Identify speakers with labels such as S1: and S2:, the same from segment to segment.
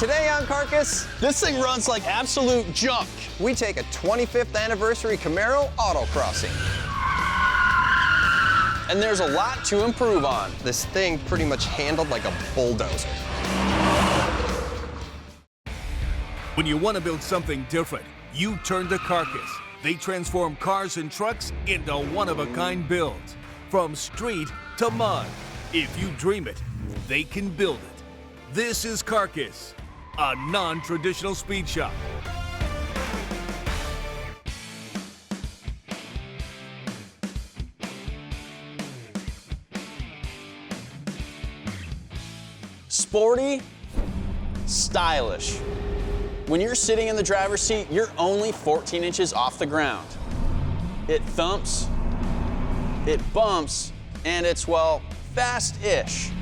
S1: Today on Carcass,
S2: This thing runs like absolute junk.
S1: we take a 25th anniversary Camaro autocrossing.
S2: And there's a lot to improve on.
S1: This thing pretty much handled like a bulldozer.
S3: When you want to build something different, you turn to Carcass. They transform cars and trucks into one-of-a-kind builds. From street to mud. If you dream it, they can build it. This is Carcass, a non-traditional speed shop.
S2: Sporty, stylish. When you're sitting in the driver's seat, you're only 14 inches off the ground. It thumps, it bumps, and it's, well, fast-ish.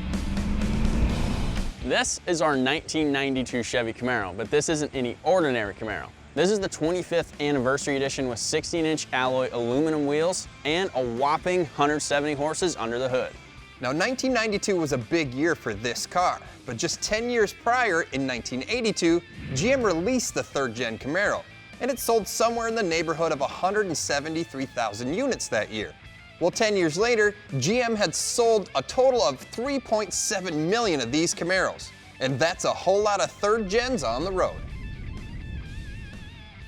S2: This is our 1992 Chevy Camaro, but this isn't any ordinary Camaro. This is the 25th anniversary edition with 16-inch alloy aluminum wheels and a whopping 170 horses under the hood.
S1: Now, 1992 was a big year for this car, but just 10 years prior, in 1982, GM released the third-gen Camaro, and it sold somewhere in the neighborhood of 173,000 units that year. Well, 10 years later, GM had sold a total of 3.7 million of these Camaros, and that's a whole lot of third-gens on the road.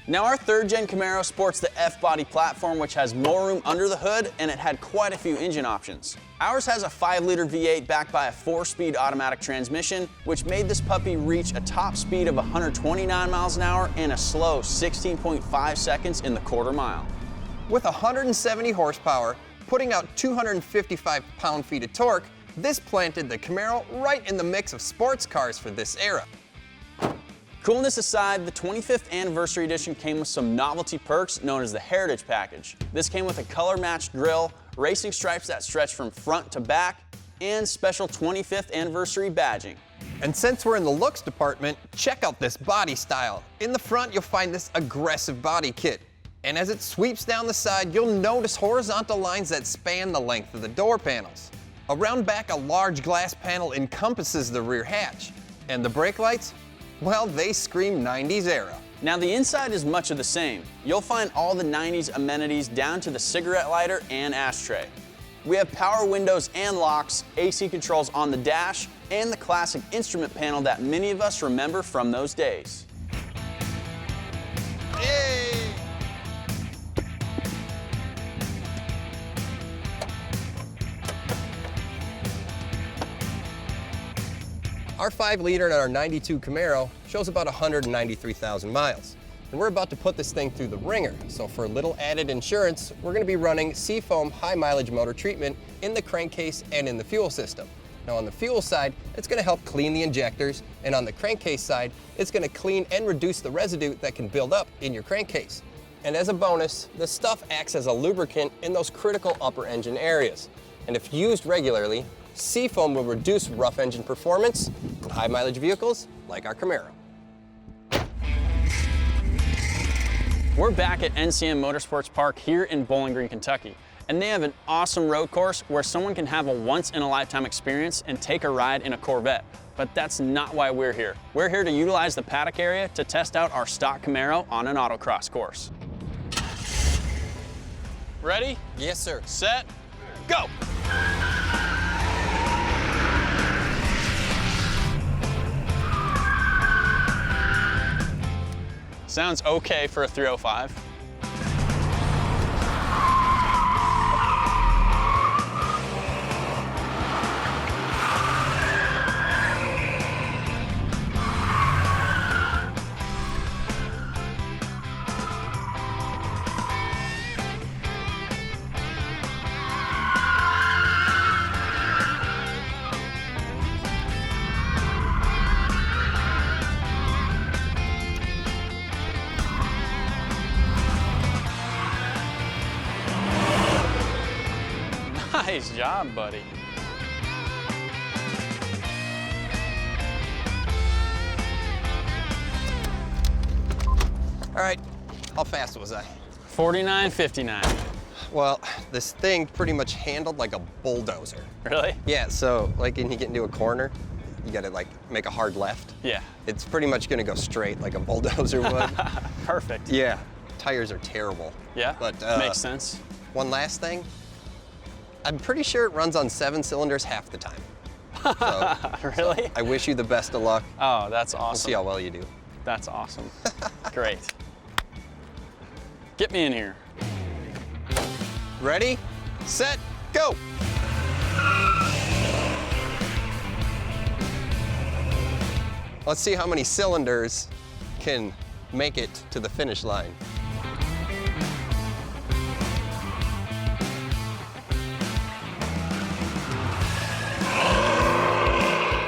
S2: Now, our third-gen Camaro sports the F-body platform, which has more room under the hood, and it had quite a few engine options. Ours has a 5-liter V8 backed by a 4-speed automatic transmission, which made this puppy reach a top speed of 129 miles an hour and a slow 16.5 seconds in the quarter mile.
S1: With 170 horsepower, putting out 255 pound-feet of torque, this planted the Camaro right in the mix of sports cars for this era.
S2: Coolness aside, the 25th anniversary edition came with some novelty perks known as the Heritage Package. This came with a color-matched grille, racing stripes that stretch from front to back, and special 25th anniversary badging.
S1: And since we're in the looks department, check out this body style. In the front, you'll find this aggressive body kit. And as it sweeps down the side, you'll notice horizontal lines that span the length of the door panels. Around back, a large glass panel encompasses the rear hatch. And the brake lights? Well, they scream 90s era.
S2: Now, the inside is much of the same. You'll find all the 90s amenities down to the cigarette lighter and ashtray. We have power windows and locks, AC controls on the dash, and the classic instrument panel that many of us remember from those days.
S1: Yay! Our 5-liter in our 92 Camaro shows about 193,000 miles. And we're about to put this thing through the ringer, so for a little added insurance, we're going to be running Seafoam high mileage motor treatment in the crankcase and in the fuel system. Now on the fuel side, it's going to help clean the injectors, and on the crankcase side, it's going to clean and reduce the residue that can build up in your crankcase. And as a bonus, this stuff acts as a lubricant in those critical upper engine areas. And if used regularly, Seafoam will reduce rough engine performance in high mileage vehicles like our Camaro.
S2: We're back at NCM Motorsports Park here in Bowling Green, Kentucky, and they have an awesome road course where someone can have a once-in-a-lifetime experience and take a ride in a Corvette. But that's not why we're here. We're here to utilize the paddock area to test out our stock Camaro on an autocross course. Ready?
S1: Yes, sir.
S2: Set, go! Sounds okay for a 305. Nice job, buddy.
S1: All right, how fast was I?
S2: 49.59.
S1: Well, this thing pretty much handled like a bulldozer.
S2: Really?
S1: Yeah, so like when you get into a corner, you gotta like make a hard left.
S2: Yeah.
S1: It's pretty much gonna go straight like a bulldozer would.
S2: Perfect.
S1: Yeah, tires are terrible.
S2: Yeah,
S1: but
S2: makes sense.
S1: One last thing, I'm pretty sure it runs on 7 cylinders half the time. So,
S2: really?
S1: I wish you the best of luck.
S2: Oh, that's awesome.
S1: We'll see how well you do.
S2: That's awesome. Great. Get me in here.
S1: Ready, set, go. Let's see how many cylinders can make it to the finish line.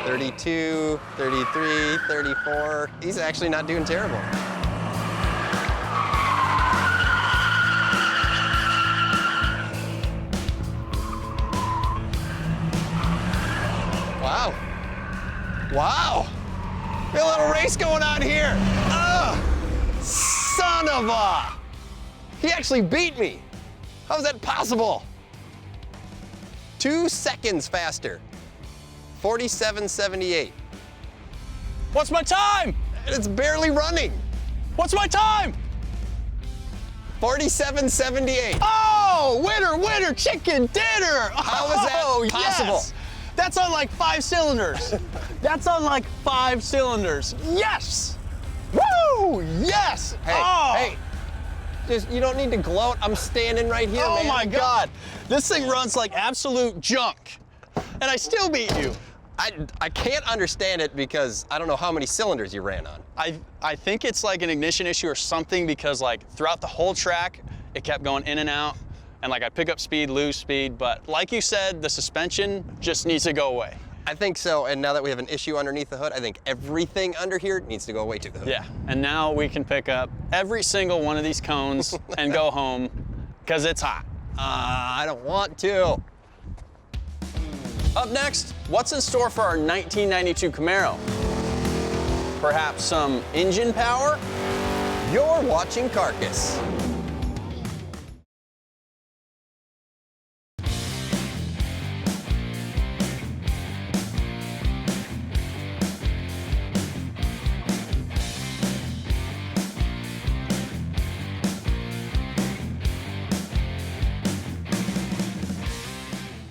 S1: 32, 33, 34. He's actually not doing terrible. Wow. Wow. We got a little race going on here. Son of a. He actually beat me. How is that possible? 2 seconds faster. 47.78.
S2: What's my time?
S1: It's barely running.
S2: What's my time?
S1: 47.78.
S2: Oh, winner, winner, chicken dinner.
S1: How is that possible?
S2: Yes. That's on like 5 cylinders. That's on like 5 cylinders. Yes. Woo, yes.
S1: Hey, hey. Just, you don't need to gloat. I'm standing right here,
S2: oh
S1: man.
S2: My God. This thing runs like absolute junk. And I still beat you.
S1: I can't understand it because I don't know how many cylinders you ran on.
S2: I think it's like an ignition issue or something because like throughout the whole track, it kept going in and out. And like I'd pick up speed, lose speed. But like you said, the suspension just needs to go away.
S1: I think so, and now that we have an issue underneath the hood, I think everything under here needs to go away to the hood.
S2: Yeah, and now we can pick up every single one of these cones and go home because it's hot.
S1: I don't want to.
S2: Up next, what's in store for our 1992 Camaro? Perhaps some engine power?
S1: You're watching Carcass.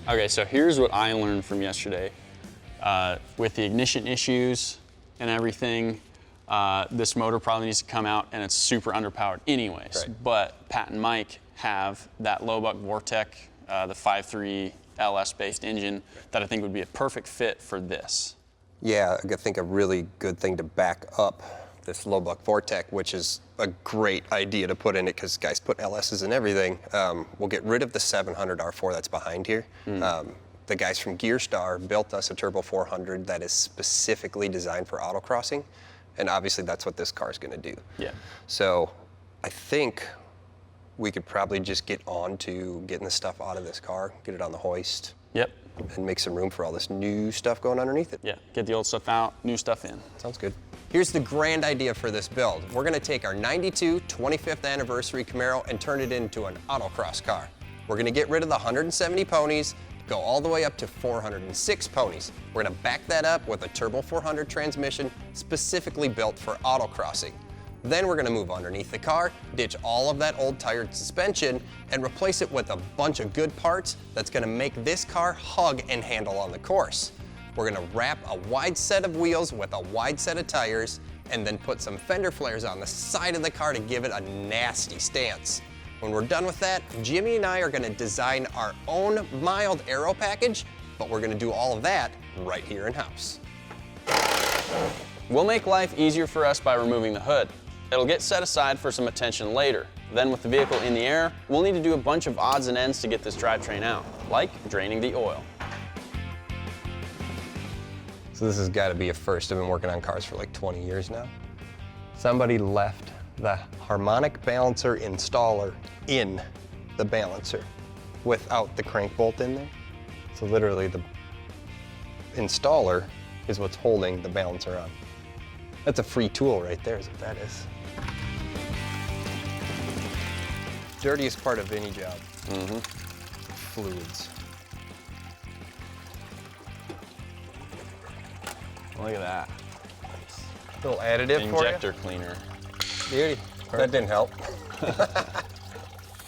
S2: Okay, so here's what I learned from yesterday. With the ignition issues and everything, this motor probably needs to come out and it's super underpowered anyways.
S1: Right.
S2: But Pat and Mike have that Low Buck Vortec, the 5.3 LS based engine that I think would be a perfect fit for this.
S1: Yeah, I think a really good thing to back up this Low Buck Vortec, which is a great idea to put in it because guys put LSs in everything. We'll get rid of the 700 R4 that's behind here. The guys from Gearstar built us a Turbo 400 that is specifically designed for autocrossing, and obviously that's what this car is going to do.
S2: Yeah.
S1: So I think we could probably just get on to getting the stuff out of this car, get it on the hoist.
S2: Yep.
S1: And make some room for all this new stuff going underneath it.
S2: Yeah, get the old stuff out, new stuff in.
S1: Sounds good. Here's the grand idea for this build. We're gonna take our 92 25th anniversary Camaro and turn it into an autocross car. We're gonna get rid of the 170 ponies, go all the way up to 406 ponies. We're gonna back that up with a Turbo 400 transmission specifically built for autocrossing. Then we're gonna move underneath the car, ditch all of that old tired suspension, and replace it with a bunch of good parts that's gonna make this car hug and handle on the course. We're gonna wrap a wide set of wheels with a wide set of tires, and then put some fender flares on the side of the car to give it a nasty stance. When we're done with that, Jimmy and I are gonna design our own mild Aero package, but we're gonna do all of that right here in-house.
S2: We'll make life easier for us by removing the hood. It'll get set aside for some attention later. Then with the vehicle in the air, we'll need to do a bunch of odds and ends to get this drivetrain out, like draining the oil.
S1: So this has got to be a first. I've been working on cars for like 20 years now. Somebody left the harmonic balancer installer in the balancer without the crank bolt in there. So literally the installer is what's holding the balancer on. That's a free tool right there is what that is. Dirtiest part of any job. Fluids.
S2: Look at that.
S1: Little additive for you.
S2: Injector cleaner.
S1: Beauty. That didn't help.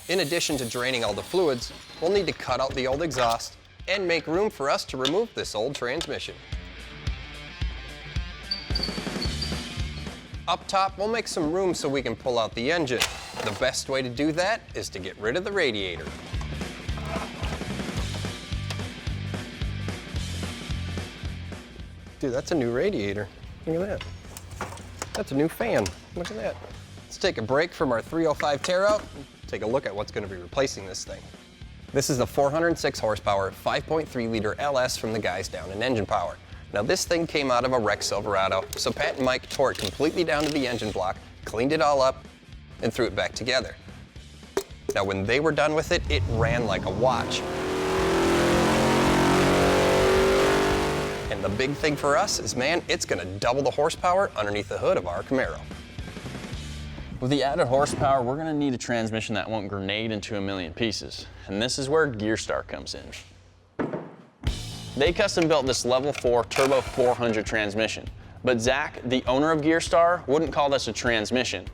S1: In addition to draining all the fluids, we'll need to cut out the old exhaust and make room for us to remove this old transmission. Up top, we'll make some room so we can pull out the engine. The best way to do that is to get rid of the radiator. Dude, that's a new radiator. Look at that. That's a new fan. Look at that. Let's take a break from our 305 tear out and take a look at what's going to be replacing this thing. This is the 406 horsepower, 5.3 liter LS from the guys down in Engine Power. Now this thing came out of a wrecked Silverado, so Pat and Mike tore it completely down to the engine block, cleaned it all up, and threw it back together. Now when they were done with it, it ran like a watch. And the big thing for us is, man, it's gonna double the horsepower underneath the hood of our Camaro.
S2: With the added horsepower, we're gonna need a transmission that won't grenade into a million pieces. And this is where Gearstar comes in. They custom built this level 4 turbo 400 transmission. But Zach, the owner of Gearstar, wouldn't call this a transmission.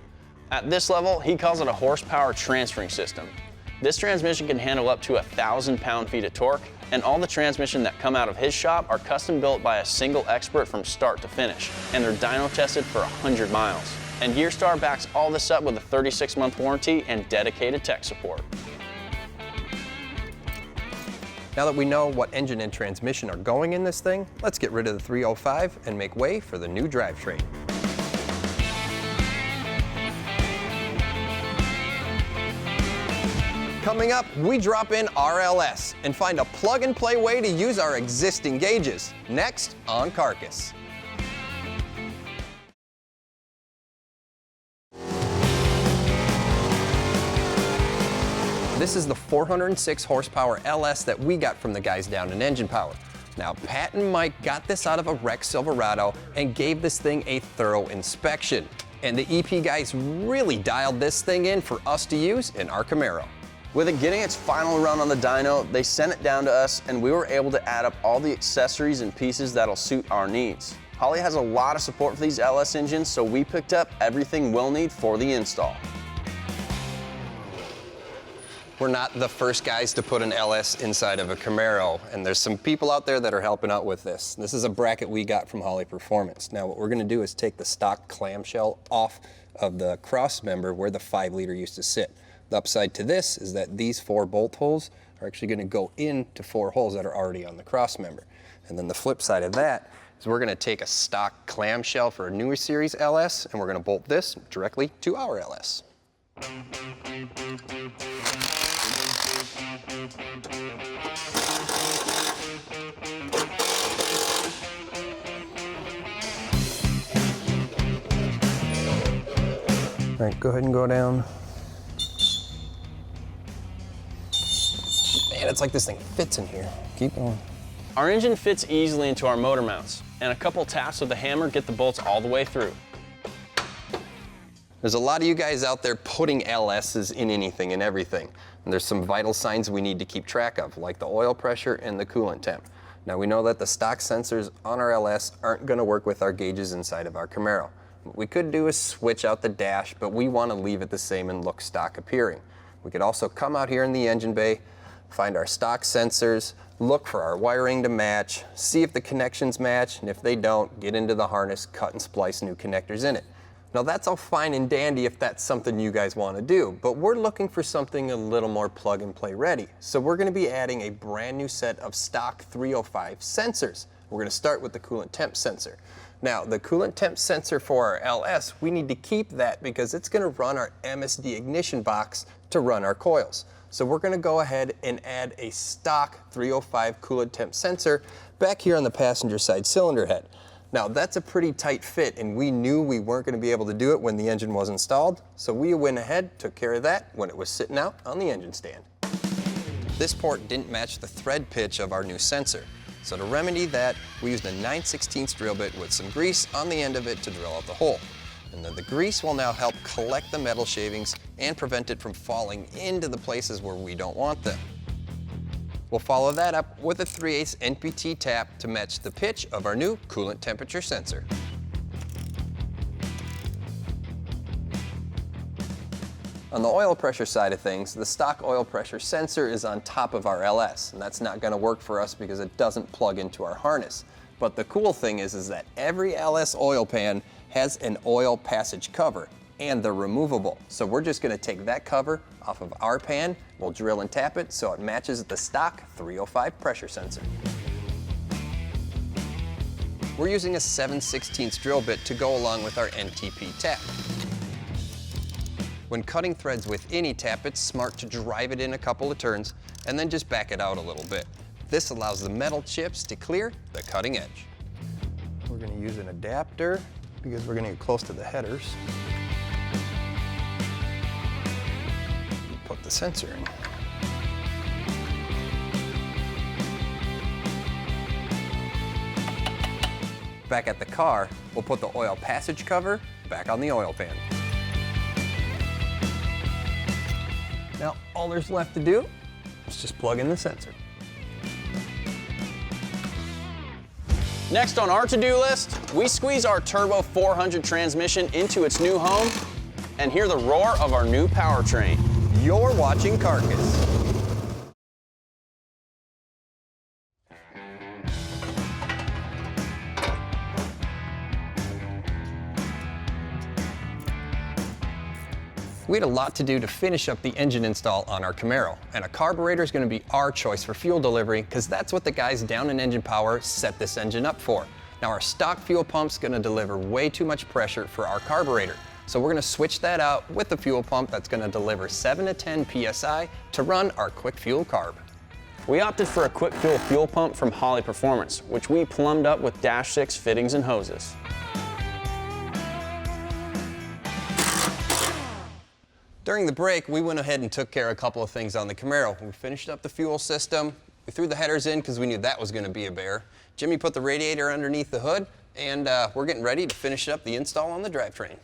S2: At this level, he calls it a horsepower transferring system. This transmission can handle up to 1,000 pound-feet of torque, and all the transmission that come out of his shop are custom built by a single expert from start to finish, and they're dyno tested for 100 miles. And Gearstar backs all this up with a 36-month warranty and dedicated tech support.
S1: Now that we know what engine and transmission are going in this thing, let's get rid of the 305 and make way for the new drivetrain. Coming up, we drop in RLS and find a plug-and-play way to use our existing gauges. Next on Carcass. This is the 406 horsepower LS that we got from the guys down in Engine Power. Now, Pat and Mike got this out of a wrecked Silverado and gave this thing a thorough inspection. And the EP guys really dialed this thing in for us to use in our Camaro.
S2: With it getting its final run on the dyno, they sent it down to us and we were able to add up all the accessories and pieces that'll suit our needs. Holley has a lot of support for these LS engines, so we picked up everything we'll need for the install.
S1: We're not the first guys to put an LS inside of a Camaro, and there's some people out there that are helping out with this. This is a bracket we got from Holley Performance. Now what we're gonna do is take the stock clamshell off of the cross member where the 5 liter used to sit. The upside to this is that these 4 bolt holes are actually gonna go into 4 holes that are already on the cross member. And then the flip side of that is we're gonna take a stock clamshell for a newer series LS, and we're gonna bolt this directly to our LS. All right, go ahead and go down. Man, it's like this thing fits in here. Keep going.
S2: Our engine fits easily into our motor mounts, and a couple taps with the hammer get the bolts all the way through.
S1: There's a lot of you guys out there putting LSs in anything and everything. And there's some vital signs we need to keep track of, like the oil pressure and the coolant temp. Now we know that the stock sensors on our LS aren't gonna work with our gauges inside of our Camaro. What we could do is switch out the dash, but we wanna leave it the same and look stock appearing. We could also come out here in the engine bay, find our stock sensors, look for our wiring to match, see if the connections match, and if they don't, get into the harness, cut and splice new connectors in it. Now that's all fine and dandy if that's something you guys want to do, but we're looking for something a little more plug and play ready. So we're going to be adding a brand new set of stock 305 sensors. We're going to start with the coolant temp sensor. Now the coolant temp sensor for our LS, we need to keep that because it's going to run our MSD ignition box to run our coils. So we're going to go ahead and add a stock 305 coolant temp sensor back here on the passenger side cylinder head. Now that's a pretty tight fit, and we knew we weren't going to be able to do it when the engine was installed, so we went ahead, took care of that when it was sitting out on the engine stand. This port didn't match the thread pitch of our new sensor, so to remedy that, we used a 9/16 drill bit with some grease on the end of it to drill out the hole. And then the grease will now help collect the metal shavings and prevent it from falling into the places where we don't want them. We'll follow that up with a 3/8 NPT tap to match the pitch of our new coolant temperature sensor. On the oil pressure side of things, the stock oil pressure sensor is on top of our LS, and that's not going to work for us because it doesn't plug into our harness. But the cool thing is that every LS oil pan has an oil passage cover, and they're removable. So we're just going to take that cover off of our pan, we'll drill and tap it so it matches the stock 305 pressure sensor. We're using a 7/16 drill bit to go along with our NTP tap. When cutting threads with any tap, it's smart to drive it in a couple of turns and then just back it out a little bit. This allows the metal chips to clear the cutting edge. We're going to use an adapter because we're going to get close to the headers. Put the sensor in. Back at the car, we'll put the oil passage cover back on the oil pan. Now, all there's left to do is just plug in the sensor.
S2: Next on our to-do list, we squeeze our Turbo 400 transmission into its new home and hear the roar of our new powertrain.
S1: You're watching Carcass. We had a lot to do to finish up the engine install on our Camaro, and a carburetor is going to be our choice for fuel delivery because that's what the guys down in Engine Power set this engine up for. Now our stock fuel pump's going to deliver way too much pressure for our carburetor, so we're going to switch that out with the fuel pump that's going to deliver 7 to 10 psi to run our quick fuel carb.
S2: We opted for a quick fuel pump from Holley Performance, which we plumbed up with Dash 6 fittings and hoses.
S1: During the break, we went ahead and took care of a couple of things on the Camaro. We finished up the fuel system, we threw the headers in because we knew that was going to be a bear. Jimmy put the radiator underneath the hood, and we're getting ready to finish up the install on the drivetrain.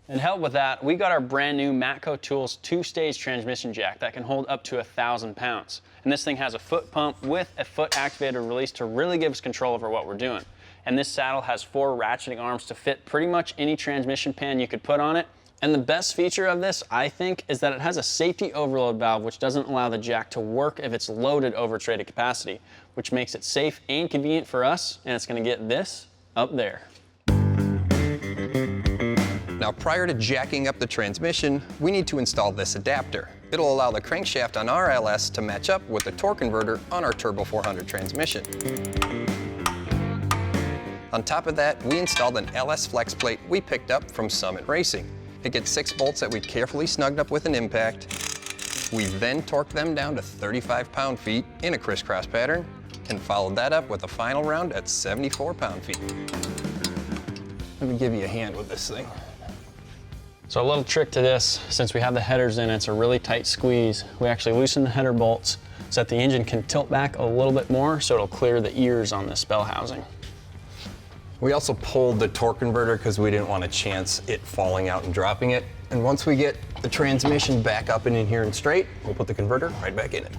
S2: And help with that, we got our brand new Matco Tools 2-stage transmission jack that can hold up to 1,000 pounds. And this thing has a foot pump with a foot activator release to really give us control over what we're doing. And this saddle has 4 ratcheting arms to fit pretty much any transmission pan you could put on it. And the best feature of this, I think, is that it has a safety overload valve which doesn't allow the jack to work if it's loaded over traded capacity, which makes it safe and convenient for us, and it's going to get this up there.
S1: Now prior to jacking up the transmission, we need to install this adapter. It'll allow the crankshaft on our LS to match up with the torque converter on our Turbo 400 transmission. On top of that, we installed an LS flex plate we picked up from Summit Racing. It gets 6 bolts that we carefully snugged up with an impact. We then torqued them down to 35 pound-feet in a crisscross pattern and followed that up with a final round at 74 pound-feet. Let me give you a hand with this thing.
S2: So a little trick to this, since we have the headers in, it's a really tight squeeze. We actually loosen the header bolts so that the engine can tilt back a little bit more so it'll clear the ears on this bell housing.
S1: We also pulled the torque converter because we didn't want to chance it falling out and dropping it. And once we get the transmission back up and in here and straight, we'll put the converter right back in it.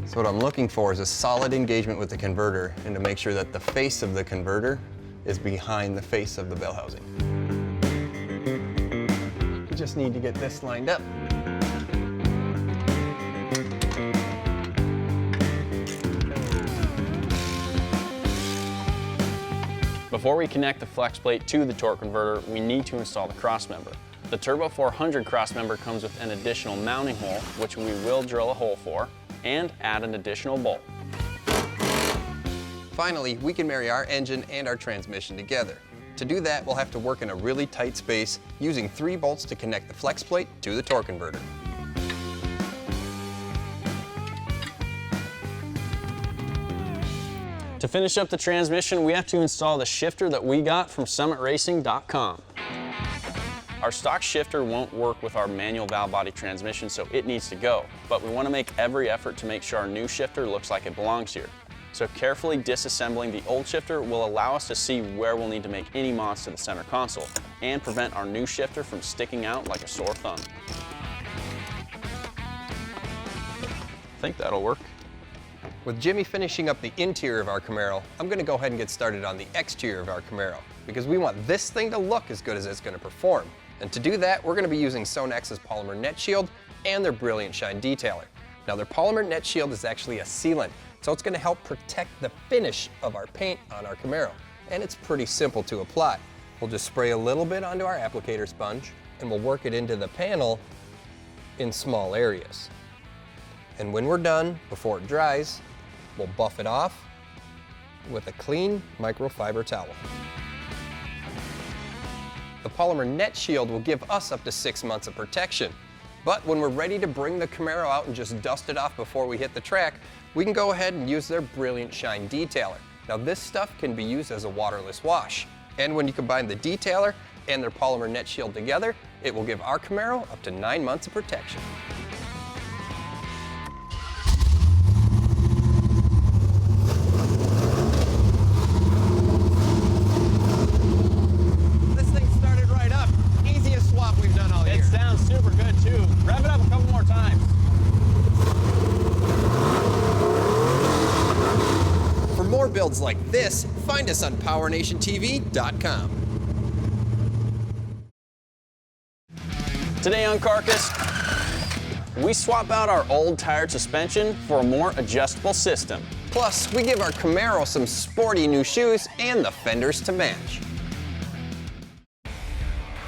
S1: So what I'm looking for is a solid engagement with the converter and to make sure that the face of the converter is behind the face of the bell housing. We just need to get this lined up.
S2: Before we connect the flex plate to the torque converter, we need to install the crossmember. The Turbo 400 crossmember comes with an additional mounting hole, which we will drill a hole for, and add an additional bolt.
S1: Finally, we can marry our engine and our transmission together. To do that, we'll have to work in a really tight space using 3 bolts to connect the flex plate to the torque converter.
S2: To finish up the transmission, we have to install the shifter that we got from summitracing.com. Our stock shifter won't work with our manual valve body transmission, so it needs to go, but we want to make every effort to make sure our new shifter looks like it belongs here. So carefully disassembling the old shifter will allow us to see where we'll need to make any mods to the center console and prevent our new shifter from sticking out like a sore thumb. I think that'll work.
S1: With Jimmy finishing up the interior of our Camaro, I'm going to go ahead and get started on the exterior of our Camaro, because we want this thing to look as good as it's going to perform. And to do that, we're going to be using Sonax's Polymer Net Shield and their Brilliant Shine Detailer. Now, their Polymer Net Shield is actually a sealant, so it's going to help protect the finish of our paint on our Camaro. And it's pretty simple to apply. We'll just spray a little bit onto our applicator sponge, and we'll work it into the panel in small areas. And when we're done, before it dries, we'll buff it off with a clean microfiber towel. The Polymer Net Shield will give us up to 6 months of protection. But when we're ready to bring the Camaro out and just dust it off before we hit the track, we can go ahead and use their Brilliant Shine Detailer. Now, this stuff can be used as a waterless wash. And when you combine the detailer and their Polymer Net Shield together, it will give our Camaro up to 9 months of protection. Builds like this, find us on PowerNationTV.com.
S2: Today on Carcass, we swap out our old tired suspension for a more adjustable system.
S1: Plus, we give our Camaro some sporty new shoes and the fenders to match.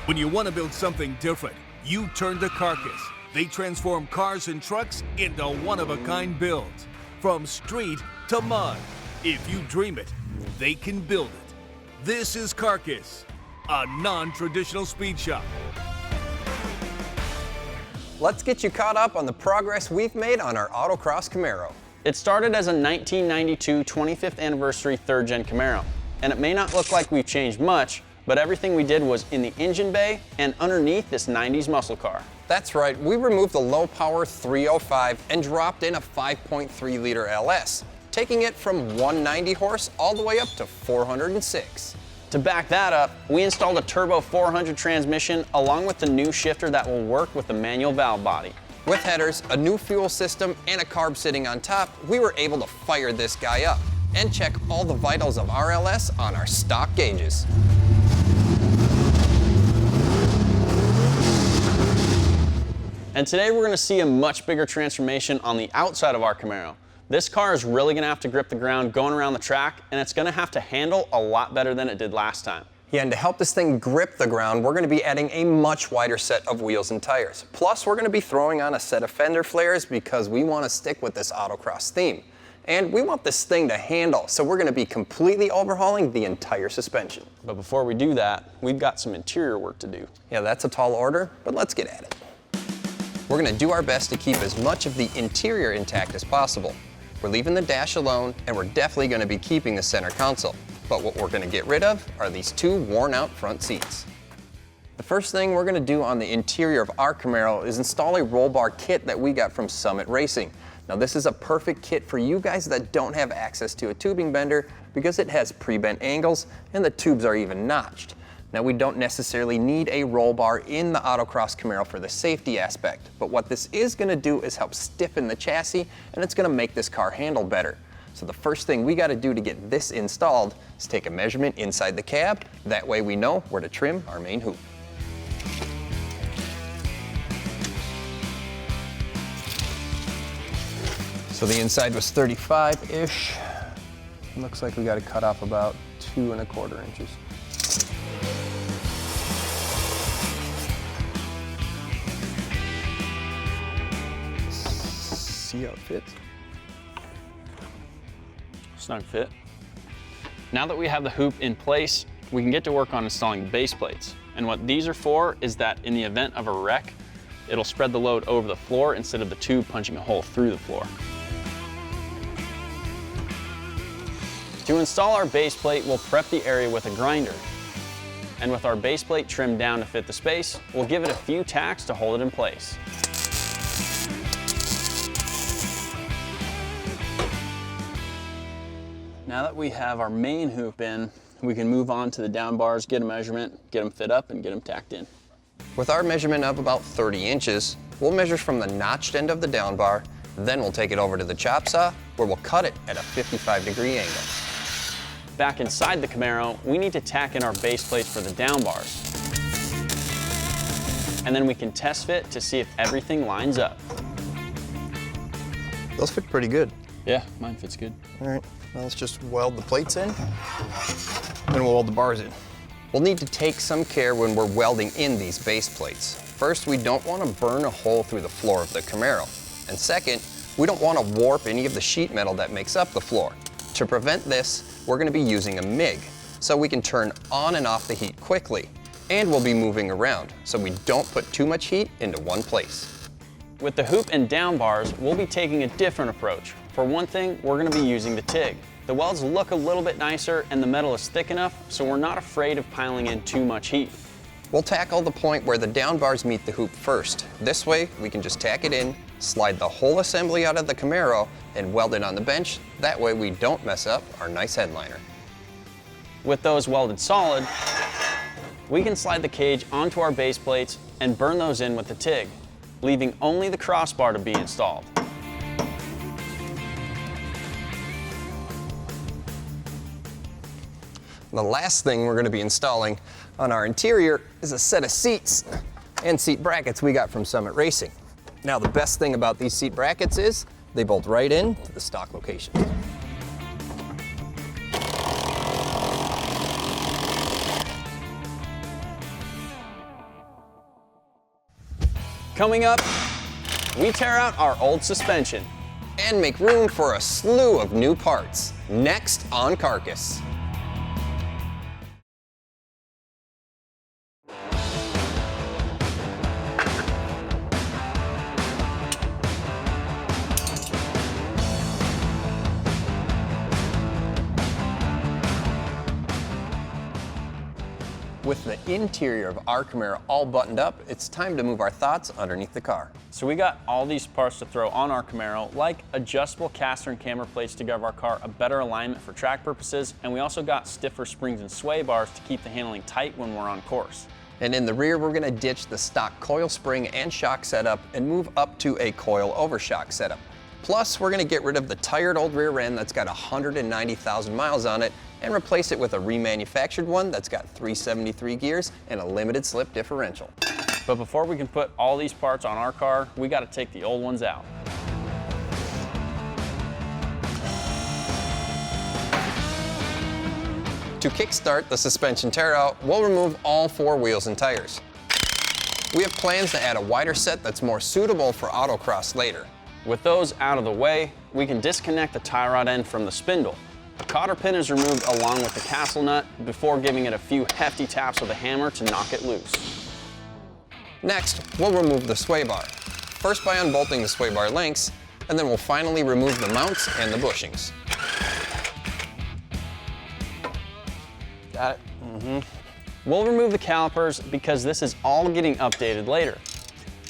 S3: When you want to build something different, you turn to Carcass. They transform cars and trucks into one-of-a-kind builds, from street to mud. If you dream it, they can build it. This is Carcass, a non-traditional speed shop.
S1: Let's get you caught up on the progress we've made on our Autocross Camaro.
S2: It started as a 1992 25th anniversary 3rd gen Camaro, and it may not look like we've changed much, but everything we did was in the engine bay and underneath this 90s muscle car.
S1: That's right, we removed the low-power 305 and dropped in a 5.3 liter LS. Taking it from 190 horse all the way up to 406.
S2: To back that up, we installed a turbo 400 transmission along with the new shifter that will work with the manual valve body.
S1: With headers, a new fuel system, and a carb sitting on top, we were able to fire this guy up and check all the vitals of our LS on our stock gauges.
S2: And today we're going to see a much bigger transformation on the outside of our Camaro. This car is really going to have to grip the ground going around the track, and it's going to have to handle a lot better than it did last time.
S1: Yeah, and to help this thing grip the ground, we're going to be adding a much wider set of wheels and tires. Plus, we're going to be throwing on a set of fender flares because we want to stick with this Autocross theme. And we want this thing to handle, so we're going to be completely overhauling the entire suspension.
S2: But before we do that, we've got some interior work to do.
S1: Yeah, that's a tall order, but let's get at it. We're going to do our best to keep as much of the interior intact as possible. We're leaving the dash alone, and we're definitely going to be keeping the center console. But what we're going to get rid of are these two worn-out front seats. The first thing we're going to do on the interior of our Camaro is install a roll bar kit that we got from Summit Racing. Now, this is a perfect kit for you guys that don't have access to a tubing bender because it has pre-bent angles and the tubes are even notched. Now, we don't necessarily need a roll bar in the Autocross Camaro for the safety aspect, but what this is going to do is help stiffen the chassis, and it's going to make this car handle better. So the first thing we got to do to get this installed is take a measurement inside the cab. That way we know where to trim our main hoop. So the inside was 35-ish. Looks like we got to cut off about 2 1/4 inches. See how it fits?
S2: Snug fit. Now that we have the hoop in place, we can get to work on installing base plates. And what these are for is that in the event of a wreck, it'll spread the load over the floor instead of the tube punching a hole through the floor. To install our base plate, we'll prep the area with a grinder. And with our base plate trimmed down to fit the space, we'll give it a few tacks to hold it in place. Now that we have our main hoop in, we can move on to the down bars, get a measurement, get them fit up, and get them tacked in.
S1: With our measurement of about 30 inches, we'll measure from the notched end of the down bar, then we'll take it over to the chop saw, where we'll cut it at a 55-degree angle.
S2: Back inside the Camaro, we need to tack in our base plates for the down bars. And then we can test fit to see if everything lines up.
S1: Those fit pretty good.
S2: Yeah, mine fits good.
S1: All right, now let's just weld the plates in, then we'll weld the bars in. We'll need to take some care when we're welding in these base plates. First, we don't want to burn a hole through the floor of the Camaro. And second, we don't want to warp any of the sheet metal that makes up the floor. To prevent this, we're going to be using a MIG, so we can turn on and off the heat quickly. And we'll be moving around, so we don't put too much heat into one place.
S2: With the hoop and down bars, we'll be taking a different approach. For one thing, we're going to be using the TIG. The welds look a little bit nicer and the metal is thick enough, so we're not afraid of piling in too much heat.
S1: We'll tackle the point where the down bars meet the hoop first. This way, we can just tack it in, slide the whole assembly out of the Camaro, and weld it on the bench. That way we don't mess up our nice headliner.
S2: With those welded solid, we can slide the cage onto our base plates and burn those in with the TIG, leaving only the crossbar to be installed.
S1: The last thing we're going to be installing on our interior is a set of seats and seat brackets we got from Summit Racing. Now, the best thing about these seat brackets is they bolt right in to the stock location.
S2: Coming up, we tear out our old suspension
S1: And make room for a slew of new parts. Next on Carcass. With the interior of our Camaro all buttoned up, it's time to move our thoughts underneath the car.
S2: So we got all these parts to throw on our Camaro, like adjustable caster and camber plates to give our car a better alignment for track purposes, and we also got stiffer springs and sway bars to keep the handling tight when we're on course.
S1: And in the rear, we're gonna ditch the stock coil spring and shock setup and move up to a coil overshock setup. Plus, we're gonna get rid of the tired old rear end that's got 190,000 miles on it and replace it with a remanufactured one that's got 373 gears and a limited slip differential.
S2: But before we can put all these parts on our car, we gotta take the old ones out.
S1: To kickstart the suspension tear-out, we'll remove all 4 wheels and tires. We have plans to add a wider set that's more suitable for autocross later.
S2: With those out of the way, we can disconnect the tie rod end from the spindle. A cotter pin is removed along with the castle nut before giving it a few hefty taps with a hammer to knock it loose.
S1: Next, we'll remove the sway bar. First by unbolting the sway bar links, and then we'll finally remove the mounts and the bushings. Got it?
S2: We'll remove the calipers because this is all getting updated later.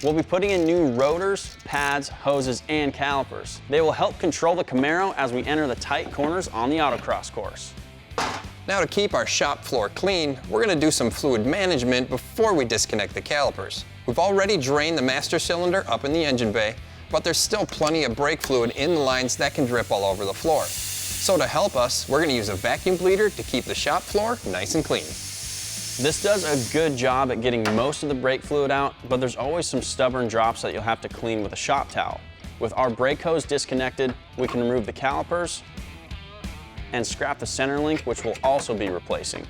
S2: We'll be putting in new rotors, pads, hoses, and calipers. They will help control the Camaro as we enter the tight corners on the autocross course.
S1: Now to keep our shop floor clean, we're gonna do some fluid management before we disconnect the calipers. We've already drained the master cylinder up in the engine bay, but there's still plenty of brake fluid in the lines that can drip all over the floor. So to help us, we're gonna use a vacuum bleeder to keep the shop floor nice and clean.
S2: This does a good job at getting most of the brake fluid out, but there's always some stubborn drops that you'll have to clean with a shop towel. With our brake hose disconnected, we can remove the calipers and scrap the center link, which we'll also be replacing.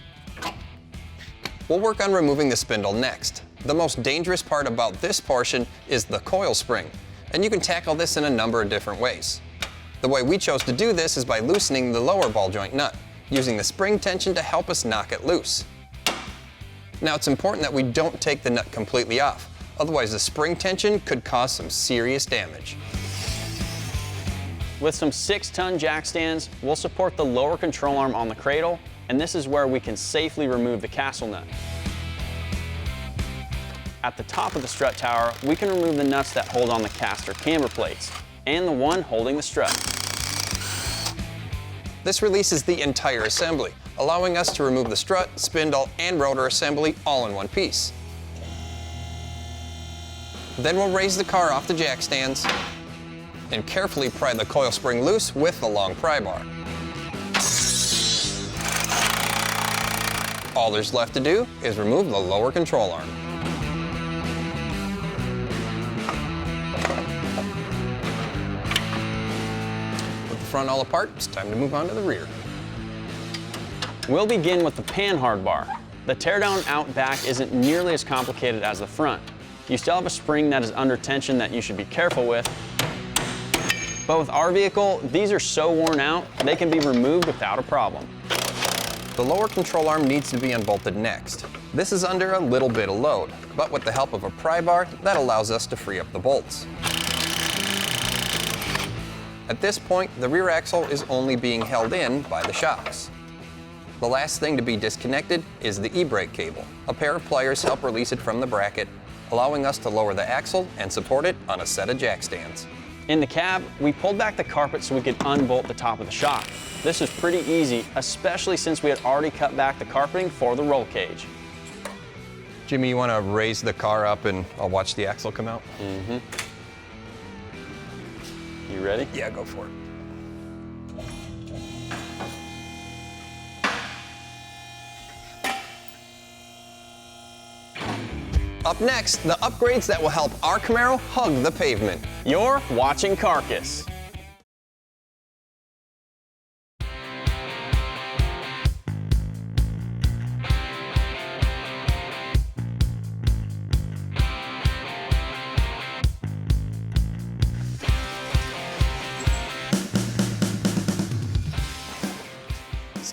S1: We'll work on removing the spindle next. The most dangerous part about this portion is the coil spring, and you can tackle this in a number of different ways. The way we chose to do this is by loosening the lower ball joint nut, using the spring tension to help us knock it loose. Now it's important that we don't take the nut completely off, otherwise the spring tension could cause some serious damage.
S2: With some 6-ton jack stands, we'll support the lower control arm on the cradle, and this is where we can safely remove the castle nut. At the top of the strut tower, we can remove the nuts that hold on the caster camber plates, and the one holding the strut.
S1: This releases the entire assembly, allowing us to remove the strut, spindle, and rotor assembly all in one piece. Then we'll raise the car off the jack stands and carefully pry the coil spring loose with the long pry bar. All there's left to do is remove the lower control arm. With the front all apart, it's time to move on to the rear.
S2: We'll begin with the pan hard bar. The teardown out back isn't nearly as complicated as the front. You still have a spring that is under tension that you should be careful with, but with our vehicle, these are so worn out, they can be removed without a problem.
S1: The lower control arm needs to be unbolted next. This is under a little bit of load, but with the help of a pry bar, that allows us to free up the bolts. At this point, the rear axle is only being held in by the shocks. The last thing to be disconnected is the e-brake cable. A pair of pliers help release it from the bracket, allowing us to lower the axle and support it on a set of jack stands.
S2: In the cab, we pulled back the carpet so we could unbolt the top of the shock. This was pretty easy, especially since we had already cut back the carpeting for the roll cage.
S1: Jimmy, you want to raise the car up and I'll watch the axle come out?
S2: Mm-hmm. You ready?
S1: Yeah, go for it. Up next, the upgrades that will help our Camaro hug the pavement.
S2: You're watching Carcass.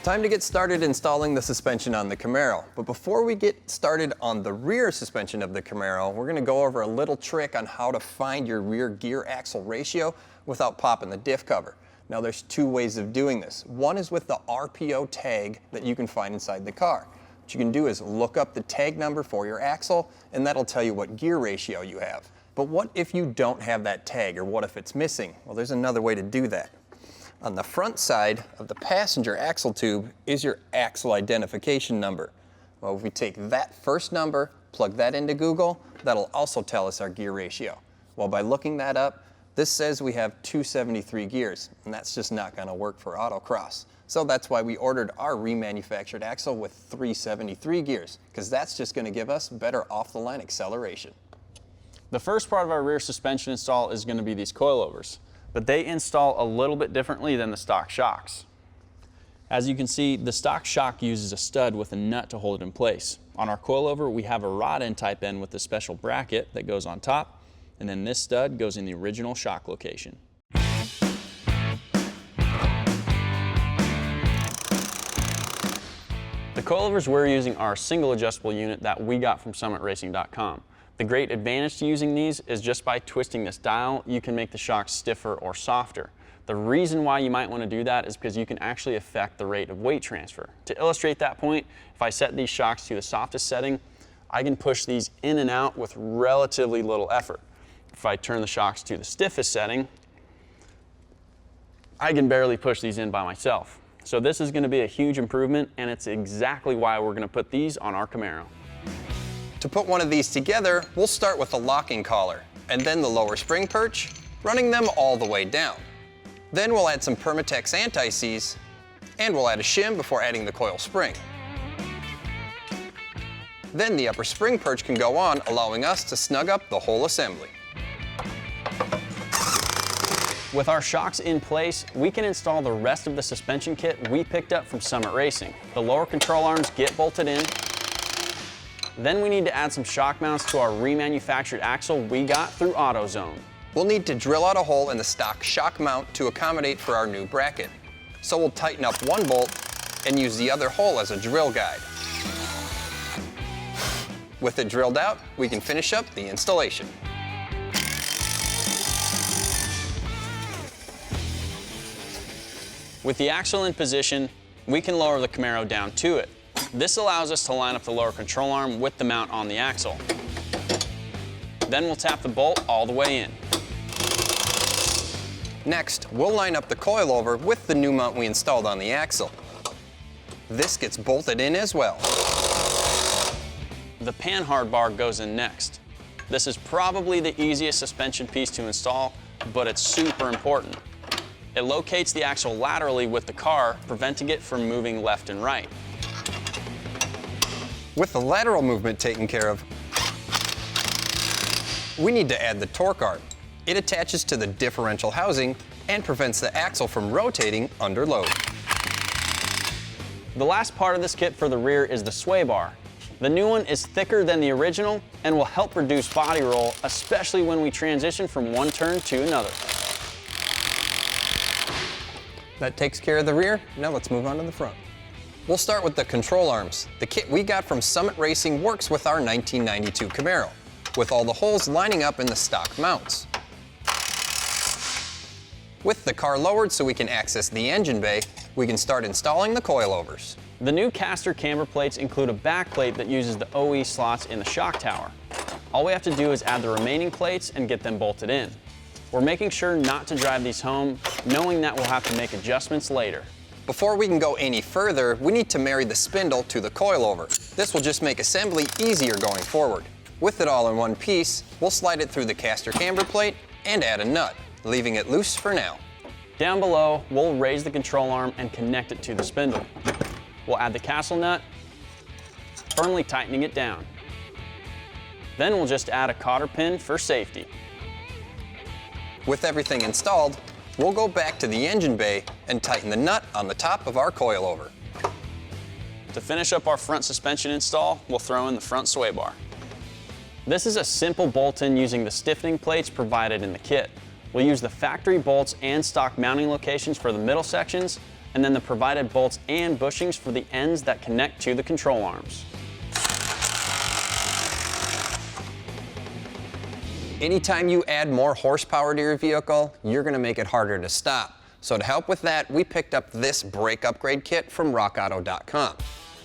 S1: Time to get started installing the suspension on the Camaro. But before we get started on the rear suspension of the Camaro, we're going to go over a little trick on how to find your rear gear axle ratio without popping the diff cover. Now there's two ways of doing this. One is with the RPO tag that you can find inside the car. What you can do is look up the tag number for your axle and that'll tell you what gear ratio you have. But what if you don't have that tag, or what if it's missing? Well, there's another way to do that. On the front side of the passenger axle tube is your axle identification number. Well, if we take that first number, plug that into Google, that'll also tell us our gear ratio. Well, by looking that up, this says we have 273 gears, and that's just not going to work for Autocross. So that's why we ordered our remanufactured axle with 373 gears, because that's just going to give us better off-the-line acceleration.
S2: The first part of our rear suspension install is going to be these coilovers, but they install a little bit differently than the stock shocks. As you can see, the stock shock uses a stud with a nut to hold it in place. On our coilover, we have a rod end type end with a special bracket that goes on top, and then this stud goes in the original shock location. The coilovers we're using are a single adjustable unit that we got from summitracing.com. The great advantage to using these is just by twisting this dial, you can make the shocks stiffer or softer. The reason why you might want to do that is because you can actually affect the rate of weight transfer. To illustrate that point, if I set these shocks to the softest setting, I can push these in and out with relatively little effort. If I turn the shocks to the stiffest setting, I can barely push these in by myself. So this is going to be a huge improvement, and it's exactly why we're going to put these on our Camaro.
S1: To put one of these together, we'll start with the locking collar, and then the lower spring perch, running them all the way down. Then we'll add some Permatex anti-seize, and we'll add a shim before adding the coil spring. Then the upper spring perch can go on, allowing us to snug up the whole assembly.
S2: With our shocks in place, we can install the rest of the suspension kit we picked up from Summit Racing. The lower control arms get bolted in. Then we need to add some shock mounts to our remanufactured axle we got through AutoZone.
S1: We'll need to drill out a hole in the stock shock mount to accommodate for our new bracket. So we'll tighten up one bolt and use the other hole as a drill guide. With it drilled out, we can finish up the installation.
S2: With the axle in position, we can lower the Camaro down to it. This allows us to line up the lower control arm with the mount on the axle. Then we'll tap the bolt all the way in.
S1: Next, we'll line up the coilover with the new mount we installed on the axle. This gets bolted in as well.
S2: The panhard bar goes in next. This is probably the easiest suspension piece to install, but it's super important. It locates the axle laterally with the car, preventing it from moving left and right.
S1: With the lateral movement taken care of, we need to add the torque arm. It attaches to the differential housing and prevents the axle from rotating under load.
S2: The last part of this kit for the rear is the sway bar. The new one is thicker than the original and will help reduce body roll, especially when we transition from one turn to another.
S1: That takes care of the rear. Now let's move on to the front. We'll start with the control arms. The kit we got from Summit Racing works with our 1992 Camaro, with all the holes lining up in the stock mounts. With the car lowered so we can access the engine bay, we can start installing the coilovers.
S2: The new caster camber plates include a back plate that uses the OE slots in the shock tower. All we have to do is add the remaining plates and get them bolted in. We're making sure not to drive these home, knowing that we'll have to make adjustments later.
S1: Before we can go any further, we need to marry the spindle to the coilover. This will just make assembly easier going forward. With it all in one piece, we'll slide it through the caster camber plate and add a nut, leaving it loose for now.
S2: Down below, we'll raise the control arm and connect it to the spindle. We'll add the castle nut, firmly tightening it down. Then we'll just add a cotter pin for safety.
S1: With everything installed, we'll go back to the engine bay and tighten the nut on the top of our coilover.
S2: To finish up our front suspension install, we'll throw in the front sway bar. This is a simple bolt-in using the stiffening plates provided in the kit. We'll use the factory bolts and stock mounting locations for the middle sections, and then the provided bolts and bushings for the ends that connect to the control arms.
S1: Anytime you add more horsepower to your vehicle, you're gonna make it harder to stop. So to help with that, we picked up this brake upgrade kit from rockauto.com.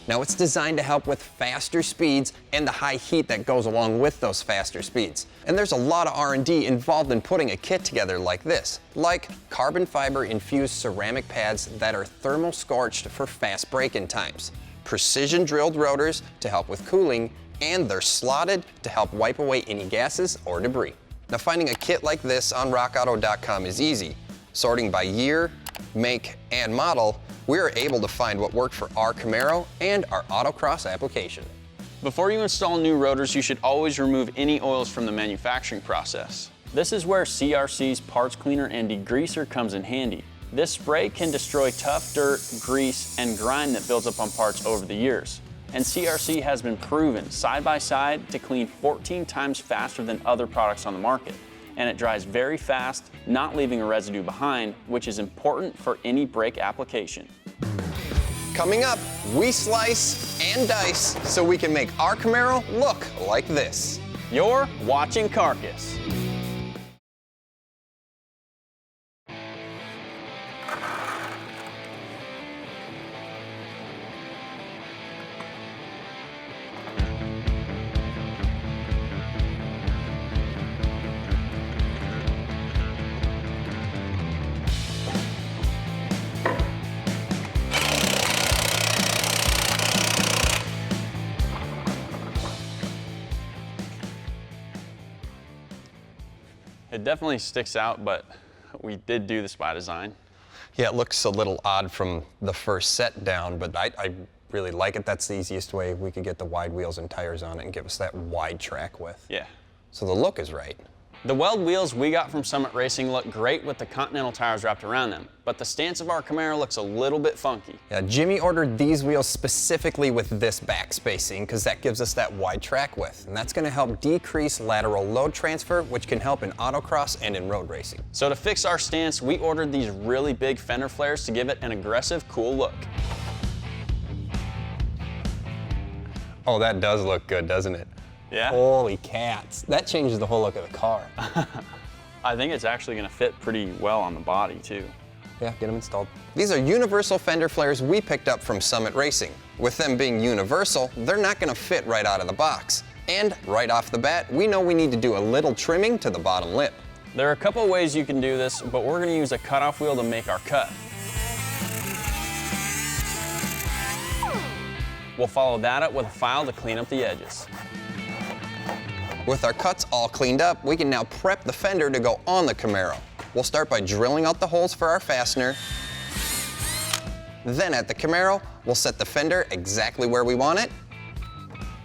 S1: Now it's designed to help with faster speeds and the high heat that goes along with those faster speeds. And there's a lot of R&D involved in putting a kit together like this, like carbon fiber infused ceramic pads that are thermal scorched for fast break-in times, precision drilled rotors to help with cooling, and they're slotted to help wipe away any gases or debris. Now finding a kit like this on rockauto.com is easy. Sorting by year, make, and model, we are able to find what worked for our Camaro and our Autocross application.
S2: Before you install new rotors, you should always remove any oils from the manufacturing process. This is where CRC's parts cleaner and degreaser comes in handy. This spray can destroy tough dirt, grease, and grime that builds up on parts over the years. And CRC has been proven side by side to clean 14 times faster than other products on the market. And it dries very fast, not leaving a residue behind, which is important for any brake application.
S1: Coming up, we slice and dice so we can make our Camaro look like this.
S2: You're watching Carcass. It definitely sticks out, but we did do this by design.
S1: Yeah, it looks a little odd from the first set down, but I really like it. That's the easiest way we could get the wide wheels and tires on it and give us that wide track width.
S2: Yeah.
S1: So the look is right.
S2: The weld wheels we got from Summit Racing look great with the Continental tires wrapped around them, but the stance of our Camaro looks a little bit funky.
S1: Yeah, Jimmy ordered these wheels specifically with this back spacing because that gives us that wide track width, and that's going to help decrease lateral load transfer, which can help in autocross and in road racing.
S2: So to fix our stance, we ordered these really big fender flares to give it an aggressive, cool look.
S1: Oh, that does look good, doesn't it?
S2: Yeah?
S1: Holy cats. That changes the whole look of the car.
S2: I think it's actually going to fit pretty well on the body, too.
S1: Yeah, get them installed. These are universal fender flares we picked up from Summit Racing. With them being universal, they're not going to fit right out of the box. And right off the bat, we know we need to do a little trimming to the bottom lip.
S2: There are a couple of ways you can do this, but we're going to use a cutoff wheel to make our cut. We'll follow that up with a file to clean up the edges.
S1: With our cuts all cleaned up, we can now prep the fender to go on the Camaro. We'll start by drilling out the holes for our fastener. Then at the Camaro, we'll set the fender exactly where we want it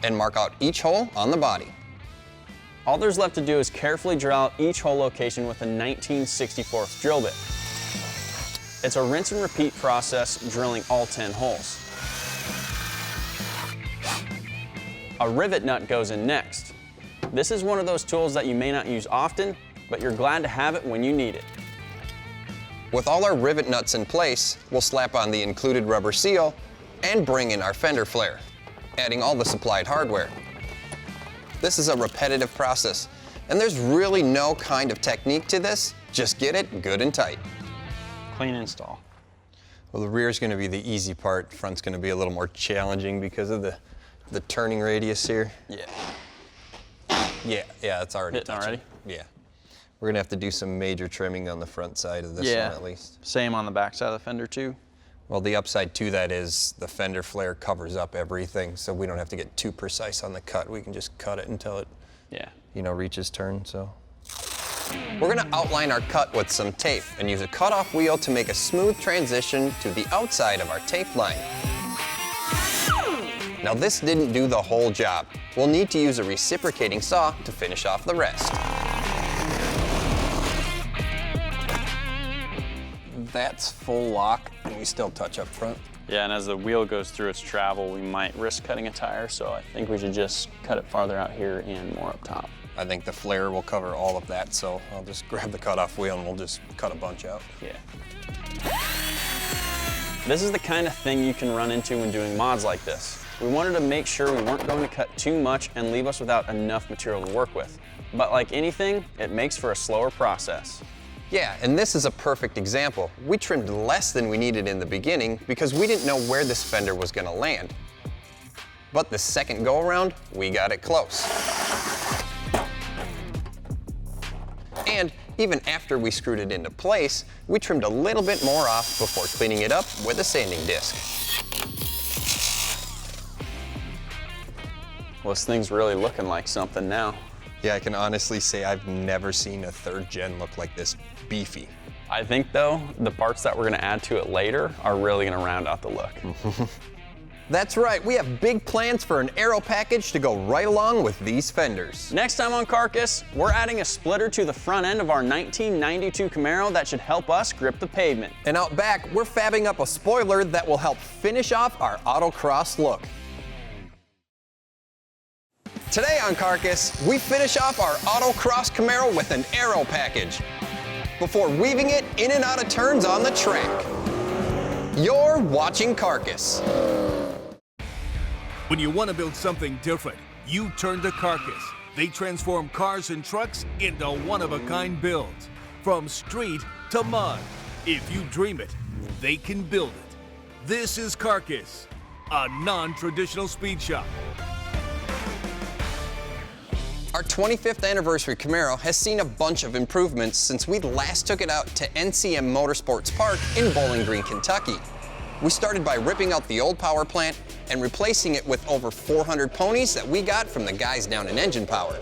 S1: and mark out each hole on the body.
S2: All there's left to do is carefully drill out each hole location with a 19/64 drill bit. It's a rinse and repeat process, drilling all 10 holes. A rivet nut goes in next. This is one of those tools that you may not use often, but you're glad to have it when you need it.
S1: With all our rivet nuts in place, we'll slap on the included rubber seal and bring in our fender flare, adding all the supplied hardware. This is a repetitive process, and there's really no kind of technique to this. Just get it good and tight.
S2: Clean install.
S1: Well, the rear is going to be the easy part. Front's going to be a little more challenging because of the turning radius here. Yeah, it's already
S2: Hitting
S1: touching.
S2: already?
S1: Yeah. We're going to have to do some major trimming on the front side of this one at least.
S2: Same on the back side of the fender too.
S1: Well, the upside to that is the fender flare covers up everything, so we don't have to get too precise on the cut. We can just cut it until it, reaches turn, so. We're gonna outline our cut with some tape and use a cutoff wheel to make a smooth transition to the outside of our tape line. Now this didn't do the whole job. We'll need to use a reciprocating saw to finish off the rest. That's full lock, and we still touch up front.
S2: Yeah, and as the wheel goes through its travel, we might risk cutting a tire, so I think we should just cut it farther out here and more up top.
S1: I think the flare will cover all of that, so I'll just grab the cutoff wheel and we'll just cut a bunch out.
S2: Yeah. This is the kind of thing you can run into when doing mods like this. We wanted to make sure we weren't going to cut too much and leave us without enough material to work with. But like anything, it makes for a slower process.
S1: Yeah, and this is a perfect example. We trimmed less than we needed in the beginning because we didn't know where this fender was gonna land. But the second go around, we got it close. And even after we screwed it into place, we trimmed a little bit more off before cleaning it up with a sanding disc.
S2: Well, this thing's really looking like something now.
S1: Yeah, I can honestly say I've never seen a third gen look like this beefy.
S2: I think though, the parts that we're gonna add to it later are really gonna round out the look.
S1: That's right, we have big plans for an Aero package to go right along with these fenders.
S2: Next time on Carcass, we're adding a splitter to the front end of our 1992 Camaro that should help us grip the pavement.
S1: And out back, we're fabbing up a spoiler that will help finish off our Autocross look. Today on Carcass, we finish off our Autocross Camaro with an Aero package before weaving it in and out of turns on the track. You're watching Carcass.
S3: When you want to build something different, you turn to Carcass. They transform cars and trucks into one-of-a-kind builds. From street to mud. If you dream it, they can build it. This is Carcass, a non-traditional speed shop.
S1: Our 25th anniversary Camaro has seen a bunch of improvements since we last took it out to NCM Motorsports Park in Bowling Green, Kentucky. We started by ripping out the old power plant and replacing it with over 400 ponies that we got from the guys down in Engine Power.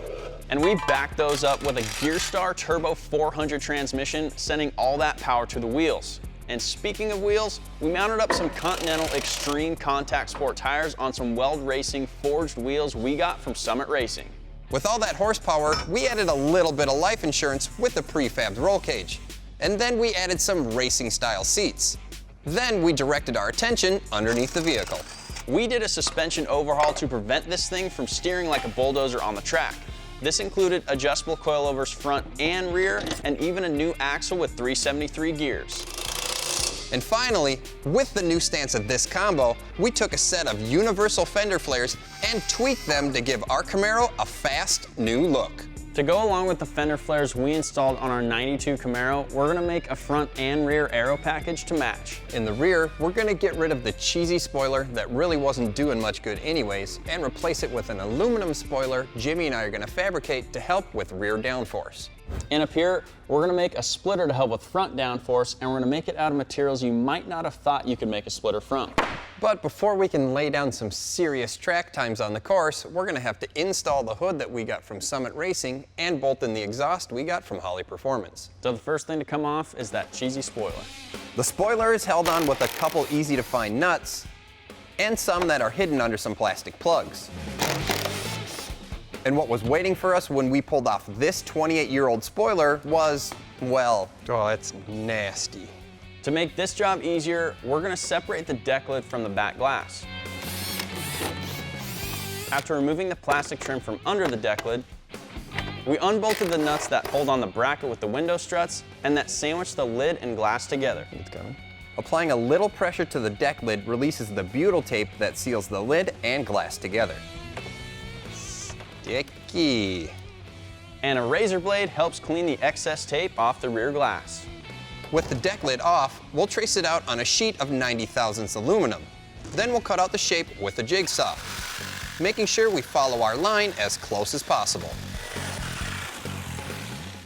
S2: And we backed those up with a Gearstar Turbo 400 transmission, sending all that power to the wheels. And speaking of wheels, we mounted up some Continental Extreme Contact Sport tires on some Weld Racing forged wheels we got from Summit Racing.
S1: With all that horsepower, we added a little bit of life insurance with the prefabbed roll cage. And then we added some racing-style seats. Then we directed our attention underneath the vehicle.
S2: We did a suspension overhaul to prevent this thing from steering like a bulldozer on the track. This included adjustable coilovers front and rear, and even a new axle with 373 gears.
S1: And finally, with the new stance of this combo, we took a set of universal fender flares and tweaked them to give our Camaro a fast, new look.
S2: To go along with the fender flares we installed on our 92 Camaro, we're gonna make a front and rear aero package to match.
S1: In the rear, we're gonna get rid of the cheesy spoiler that really wasn't doing much good anyways, and replace it with an aluminum spoiler Jimmy and I are gonna fabricate to help with rear downforce.
S2: And up here, we're gonna make a splitter to help with front downforce, and we're gonna make it out of materials you might not have thought you could make a splitter from.
S1: But before we can lay down some serious track times on the course, we're gonna have to install the hood that we got from Summit Racing and bolt in the exhaust we got from Holley Performance.
S2: So the first thing to come off is that cheesy spoiler.
S1: The spoiler is held on with a couple easy to find nuts and some that are hidden under some plastic plugs. And what was waiting for us when we pulled off this 28-year-old spoiler was, well, oh, it's nasty.
S2: To make this job easier, we're gonna separate the deck lid from the back glass. After removing the plastic trim from under the deck lid, we unbolted the nuts that hold on the bracket with the window struts and that sandwich the lid and glass together.
S1: It's coming. Applying a little pressure to the deck lid releases the butyl tape that seals the lid and glass together. Sticky.
S2: And a razor blade helps clean the excess tape off the rear glass.
S1: With the deck lid off, we'll trace it out on a sheet of 90 thousandths aluminum. Then we'll cut out the shape with a jigsaw, making sure we follow our line as close as possible.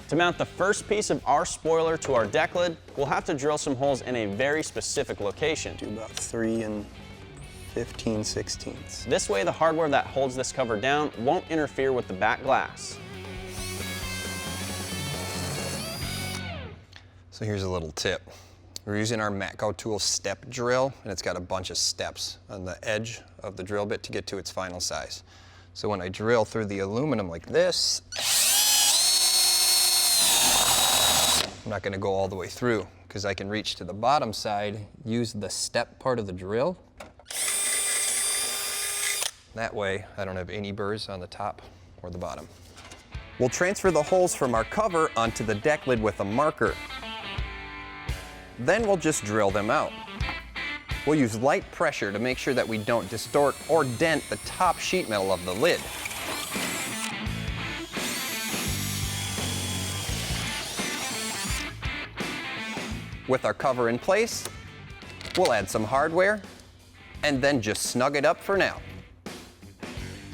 S2: To mount the first piece of our spoiler to our deck lid, we'll have to drill some holes in a very specific location.
S1: Do about 3 15/16.
S2: This way the hardware that holds this cover down won't interfere with the back glass.
S1: So here's a little tip. We're using our Matco Tools step drill, and it's got a bunch of steps on the edge of the drill bit to get to its final size. So when I drill through the aluminum like this, I'm not gonna go all the way through because I can reach to the bottom side, use the step part of the drill. That way, I don't have any burrs on the top or the bottom. We'll transfer the holes from our cover onto the deck lid with a marker. Then we'll just drill them out. We'll use light pressure to make sure that we don't distort or dent the top sheet metal of the lid. With our cover in place, we'll add some hardware and then just snug it up for now.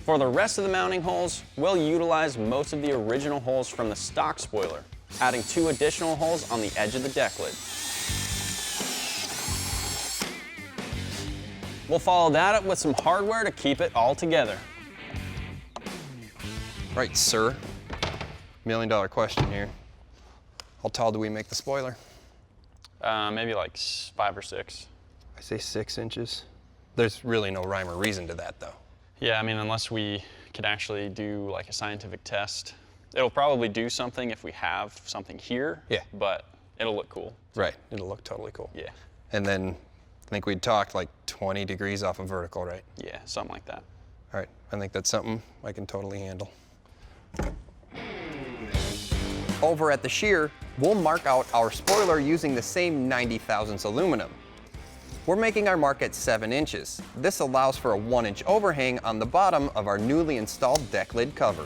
S2: For the rest of the mounting holes, we'll utilize most of the original holes from the stock spoiler, adding 2 additional holes on the edge of the deck lid. We'll follow that up with some hardware to keep it all together.
S1: Right, sir. $1 million question here. How tall do we make the spoiler?
S2: Maybe like 5 or 6.
S1: I say 6 inches. There's really no rhyme or reason to that, though.
S2: Yeah, I mean, unless we could actually do like a scientific test. It'll probably do something if we have something here,
S1: yeah,
S2: but it'll look cool.
S1: Right, it'll look totally cool.
S2: Yeah.
S1: And then I think we'd talked like 20 degrees off of vertical, right?
S2: Yeah, something like that.
S1: All right, I think that's something I can totally handle. Over at the shear, we'll mark out our spoiler using the same 90 thousandths aluminum. We're making our mark at 7 inches. This allows for a 1-inch overhang on the bottom of our newly installed deck lid cover.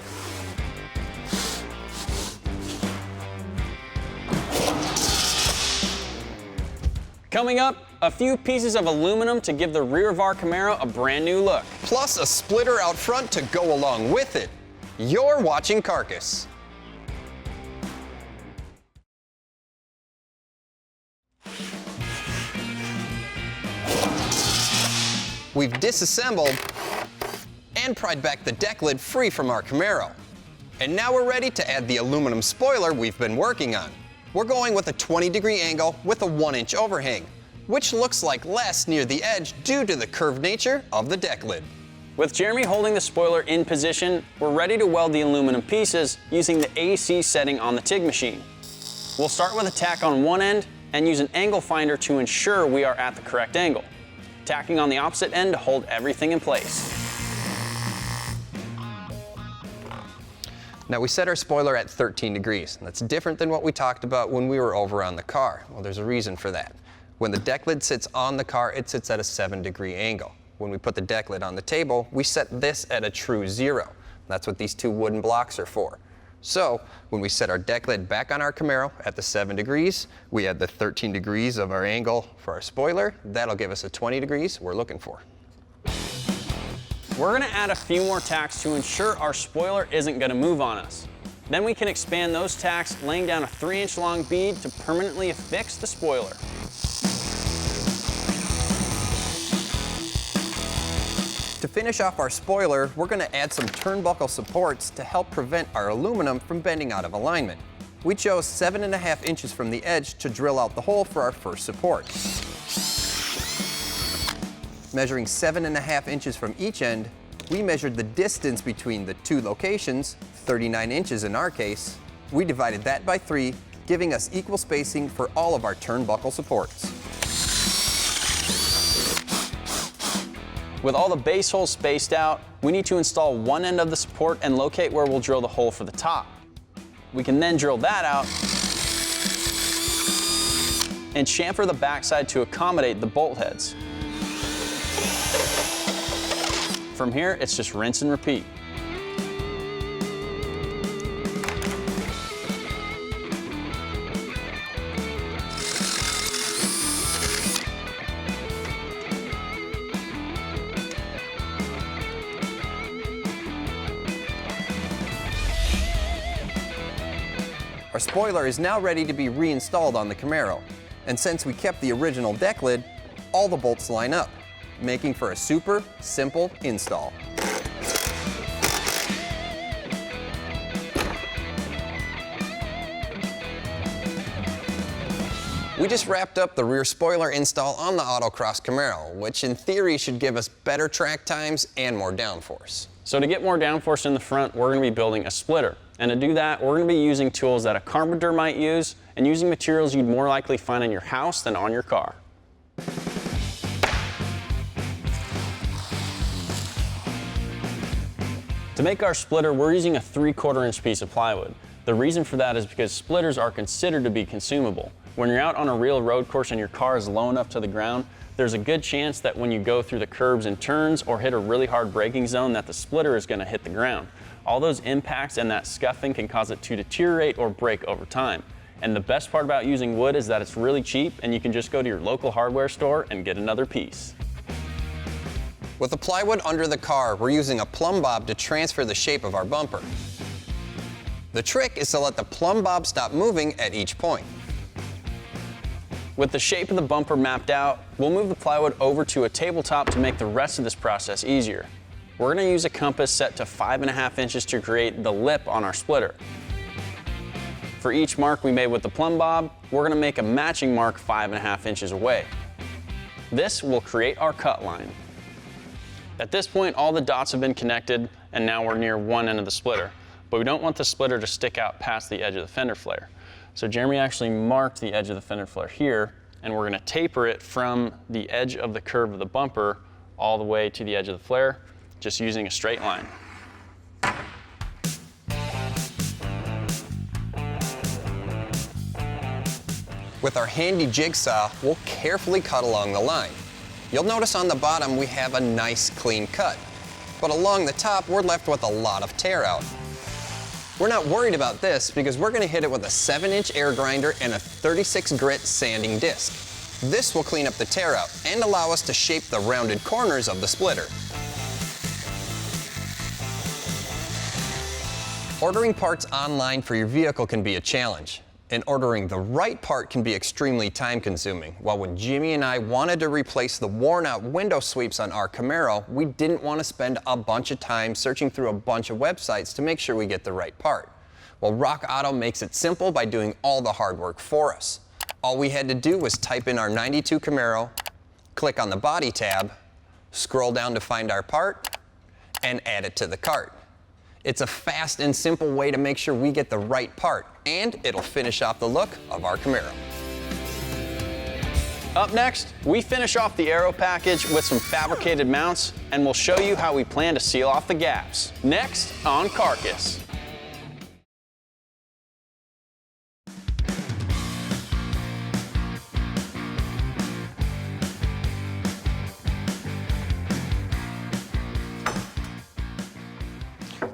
S2: Coming up, a few pieces of aluminum to give the rear of our Camaro a brand new look.
S1: Plus a splitter out front to go along with it. You're watching Carcass. We've disassembled and pried back the deck lid free from our Camaro. And now we're ready to add the aluminum spoiler we've been working on. We're going with a 20-degree angle with a 1-inch overhang, which looks like less near the edge due to the curved nature of the deck lid.
S2: With Jeremy holding the spoiler in position, we're ready to weld the aluminum pieces using the AC setting on the TIG machine. We'll start with a tack on one end and use an angle finder to ensure we are at the correct angle. Tacking on the opposite end to hold everything in place.
S1: Now we set our spoiler at 13 degrees, and that's different than what we talked about when we were over on the car. Well, there's a reason for that. When the deck lid sits on the car, it sits at a 7-degree angle. When we put the deck lid on the table, we set this at a true 0. That's what these two wooden blocks are for. So when we set our deck lid back on our Camaro at the 7 degrees, we add the 13 degrees of our angle for our spoiler. That'll give us the 20 degrees we're looking for.
S2: We're gonna add a few more tacks to ensure our spoiler isn't gonna move on us. Then we can expand those tacks, laying down a 3-inch long bead to permanently affix the spoiler.
S1: To finish off our spoiler, we're going to add some turnbuckle supports to help prevent our aluminum from bending out of alignment. We chose 7.5 inches from the edge to drill out the hole for our first support. Measuring 7.5 inches from each end, we measured the distance between the two locations, 39 inches in our case. We divided that by 3, giving us equal spacing for all of our turnbuckle supports.
S2: With all the base holes spaced out, we need to install one end of the support and locate where we'll drill the hole for the top. We can then drill that out and chamfer the backside to accommodate the bolt heads. From here, it's just rinse and repeat.
S1: Our spoiler is now ready to be reinstalled on the Camaro, and since we kept the original deck lid, all the bolts line up, making for a super simple install. We just wrapped up the rear spoiler install on the Autocross Camaro, which in theory should give us better track times and more downforce.
S2: So to get more downforce in the front, we're going to be building a splitter. And to do that, we're going to be using tools that a carpenter might use and using materials you'd more likely find in your house than on your car. To make our splitter, we're using a 3/4 inch piece of plywood. The reason for that is because splitters are considered to be consumable. When you're out on a real road course and your car is low enough to the ground, there's a good chance that when you go through the curbs and turns or hit a really hard braking zone that the splitter is going to hit the ground. All those impacts and that scuffing can cause it to deteriorate or break over time. And the best part about using wood is that it's really cheap and you can just go to your local hardware store and get another piece.
S1: With the plywood under the car, we're using a plumb bob to transfer the shape of our bumper. The trick is to let the plumb bob stop moving at each point.
S2: With the shape of the bumper mapped out, we'll move the plywood over to a tabletop to make the rest of this process easier. We're going to use a compass set to 5.5 inches to create the lip on our splitter. For each mark we made with the plumb bob, we're going to make a matching mark 5.5 inches away. This will create our cut line. At this point, all the dots have been connected and now we're near one end of the splitter, but we don't want the splitter to stick out past the edge of the fender flare. So Jeremy actually marked the edge of the fender flare here, and we're going to taper it from the edge of the curve of the bumper all the way to the edge of the flare, just using a straight line.
S1: With our handy jigsaw, we'll carefully cut along the line. You'll notice on the bottom we have a nice clean cut, but along the top we're left with a lot of tear out. We're not worried about this because we're going to hit it with a 7-inch air grinder and a 36 grit sanding disc. This will clean up the tear out and allow us to shape the rounded corners of the splitter. Ordering parts online for your vehicle can be a challenge, and ordering the right part can be extremely time-consuming. While when Jimmy and I wanted to replace the worn-out window sweeps on our Camaro, we didn't want to spend a bunch of time searching through a bunch of websites to make sure we get the right part. Well, Rock Auto makes it simple by doing all the hard work for us. All we had to do was type in our '92 Camaro, click on the body tab, scroll down to find our part, and add it to the cart. It's a fast and simple way to make sure we get the right part, and it'll finish off the look of our Camaro.
S2: Up next, we finish off the Aero package with some fabricated mounts, and we'll show you how we plan to seal off the gaps. Next on Carcass.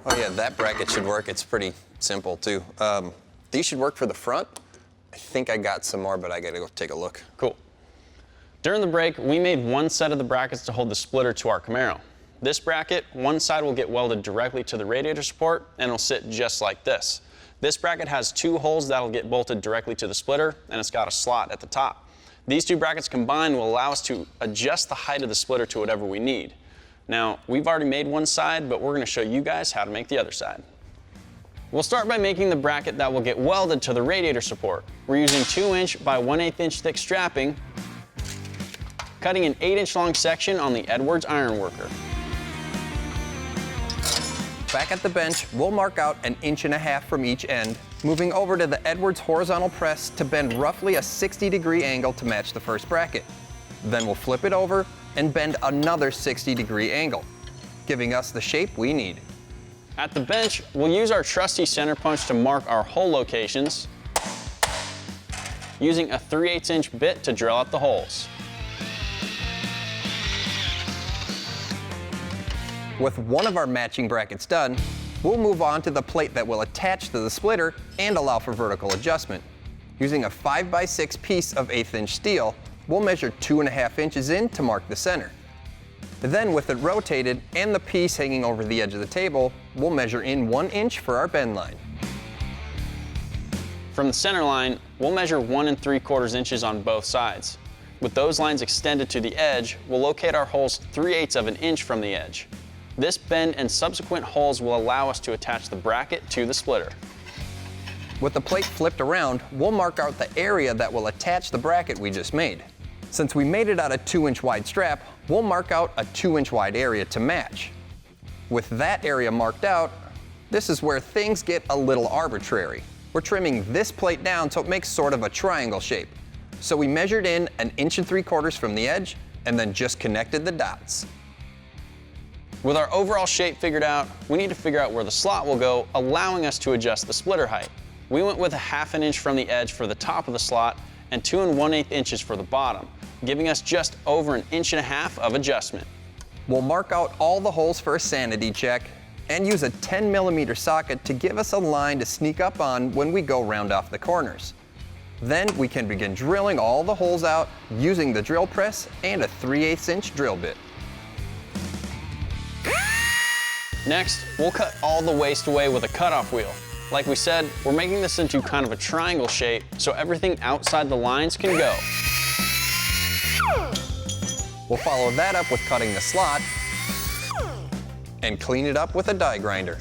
S1: Oh yeah, that bracket should work. It's pretty simple too. These should work for the front. I think I got some more, but I gotta go take a look.
S2: Cool. During the break, we made one set of the brackets to hold the splitter to our Camaro. This bracket, one side will get welded directly to the radiator support and it'll sit just like this. This bracket has two holes that'll get bolted directly to the splitter, and it's got a slot at the top. These two brackets combined will allow us to adjust the height of the splitter to whatever we need. Now, we've already made one side, but we're gonna show you guys how to make the other side. We'll start by making the bracket that will get welded to the radiator support. We're using 2" by 1/8 inch thick strapping, cutting an 8" long section on the Edwards iron worker.
S1: Back at the bench, we'll mark out 1.5 inches from each end, moving over to the Edwards horizontal press to bend roughly a 60-degree angle to match the first bracket. Then we'll flip it over and bend another 60-degree angle, giving us the shape we need.
S2: At the bench, we'll use our trusty center punch to mark our hole locations, using a 3/8 inch bit to drill out the holes.
S1: With one of our matching brackets done, we'll move on to the plate that will attach to the splitter and allow for vertical adjustment. Using a 5x6 piece of 1/8 inch steel, we'll measure 2.5 inches in to mark the center. Then with it rotated and the piece hanging over the edge of the table, we'll measure in 1 inch for our bend line.
S2: From the center line, we'll measure 1 3/4 inches on both sides. With those lines extended to the edge, we'll locate our holes 3/8 of an inch from the edge. This bend and subsequent holes will allow us to attach the bracket to the splitter.
S1: With the plate flipped around, we'll mark out the area that will attach the bracket we just made. Since we made it out of 2-inch wide strap, we'll mark out a 2-inch wide area to match. With that area marked out, this is where things get a little arbitrary. We're trimming this plate down so it makes sort of a triangle shape. So we measured in 1 3/4 inches from the edge and then just connected the dots.
S2: With our overall shape figured out, we need to figure out where the slot will go, allowing us to adjust the splitter height. We went with 1/2 inch from the edge for the top of the slot and 2 1/8 inches for the bottom, giving us just over 1.5 inches of adjustment.
S1: We'll mark out all the holes for a sanity check and use a 10mm socket to give us a line to sneak up on when we go round off the corners. Then we can begin drilling all the holes out using the drill press and a 3/8 inch drill bit.
S2: Next, we'll cut all the waste away with a cutoff wheel. Like we said, we're making this into kind of a triangle shape so everything outside the lines can go.
S1: We'll follow that up with cutting the slot and clean it up with a die grinder.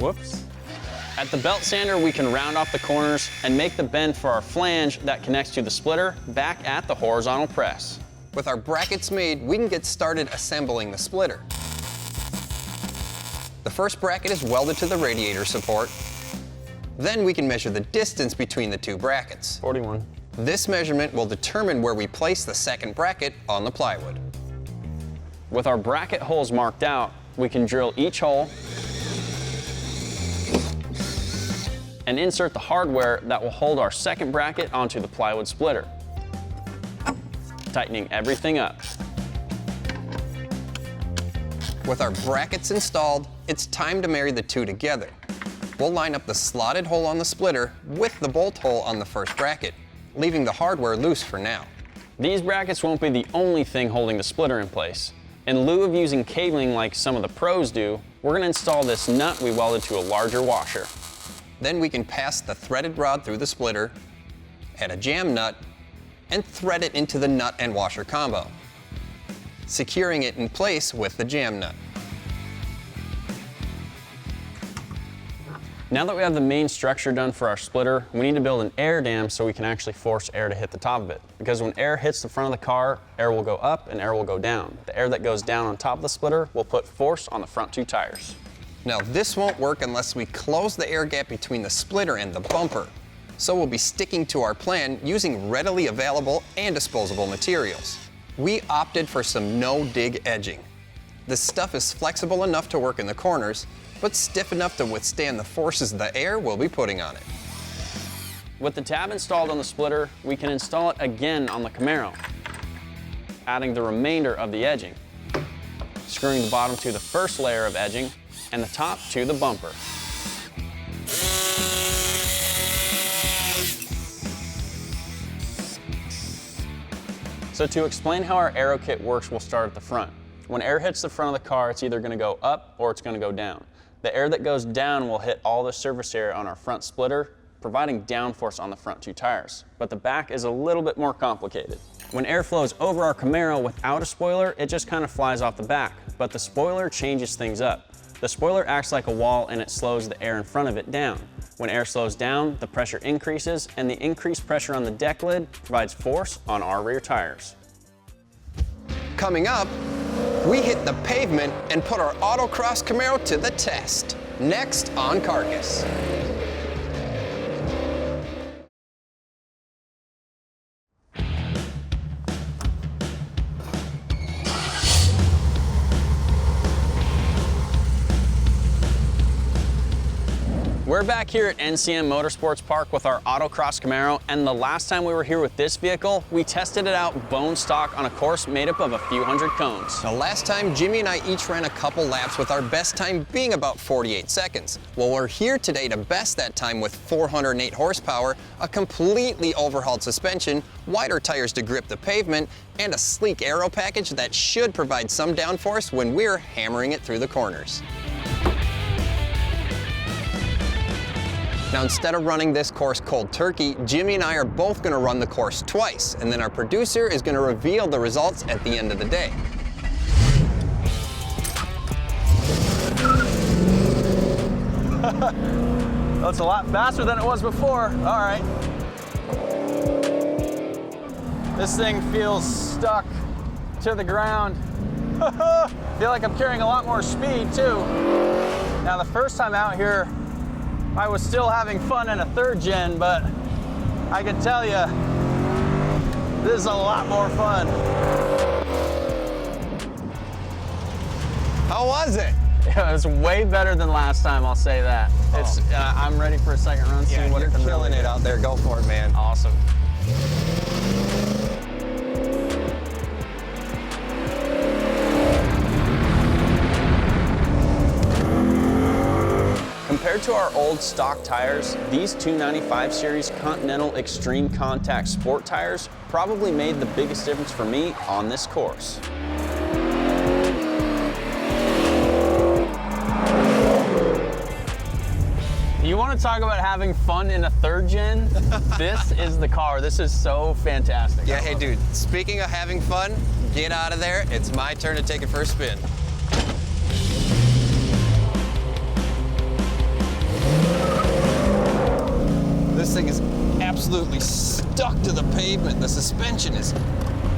S2: Whoops. At the belt sander, we can round off the corners and make the bend for our flange that connects to the splitter back at the horizontal press.
S1: With our brackets made, we can get started assembling the splitter. The first bracket is welded to the radiator support. Then we can measure the distance between the two brackets.
S2: 41.
S1: This measurement will determine where we place the second bracket on the plywood.
S2: With our bracket holes marked out, we can drill each hole and insert the hardware that will hold our second bracket onto the plywood splitter, tightening everything up.
S1: With our brackets installed, it's time to marry the two together. We'll line up the slotted hole on the splitter with the bolt hole on the first bracket, leaving the hardware loose for now.
S2: These brackets won't be the only thing holding the splitter in place. In lieu of using cabling like some of the pros do, we're going to install this nut we welded to a larger washer.
S1: Then we can pass the threaded rod through the splitter, add a jam nut, and thread it into the nut and washer combo, securing it in place with the jam nut.
S2: Now that we have the main structure done for our splitter, we need to build an air dam so we can actually force air to hit the top of it. Because when air hits the front of the car, air will go up and air will go down. The air that goes down on top of the splitter will put force on the front two tires.
S1: Now this won't work unless we close the air gap between the splitter and the bumper. So we'll be sticking to our plan using readily available and disposable materials. We opted for some no-dig edging. This stuff is flexible enough to work in the corners, but stiff enough to withstand the forces of the air we'll be putting on it.
S2: With the tab installed on the splitter, we can install it again on the Camaro. adding the remainder of the edging, screwing the bottom to the first layer of edging and the top to the bumper. So to explain how our Aero kit works, we'll start at the front. When air hits the front of the car, it's either going to go up or it's going to go down. The air that goes down will hit all the surface area on our front splitter, providing downforce on the front two tires. But the back is a little bit more complicated. When air flows over our Camaro without a spoiler, it just kind of flies off the back, but the spoiler changes things up. The spoiler acts like a wall and it slows the air in front of it down. When air slows down, the pressure increases, and the increased pressure on the deck lid provides force on our rear tires.
S1: Coming up, we hit the pavement and put our Autocross Camaro to the test. Next on Carcass.
S2: We're back here at NCM Motorsports Park with our Autocross Camaro, and the last time we were here with this vehicle, we tested it out bone stock on a course made up of a few hundred cones.
S1: The last time, Jimmy and I each ran a couple laps with our best time being about 48 seconds. Well, we're here today to best that time with 408 horsepower, a completely overhauled suspension, wider tires to grip the pavement, and a sleek Aero package that should provide some downforce when we're hammering it through the corners. Now, instead of running this course cold turkey, Jimmy and I are both going to run the course twice, and then our producer is going to reveal the results at the end of the day.
S2: That's a lot faster than it was before. All right. This thing feels stuck to the ground. Feel like I'm carrying a lot more speed too. Now, the first time out here, I was still having fun in a third gen, but I can tell you, this is a lot more fun.
S1: How was it?
S2: It was way better than last time, I'll say that. I'm ready for a second run, see what
S1: you're
S2: it can
S1: killing
S2: really
S1: it
S2: do.
S1: out there. Go for it, man.
S2: Awesome. Compared to our old stock tires, these 295 series Continental Extreme Contact Sport tires probably made the biggest difference for me on this course. You want to talk about having fun in a third gen? This is the car. This is so fantastic.
S1: Yeah, hey dude, speaking of having fun, get out of there. It's my turn to take it for a spin. This thing is absolutely stuck to the pavement. The suspension is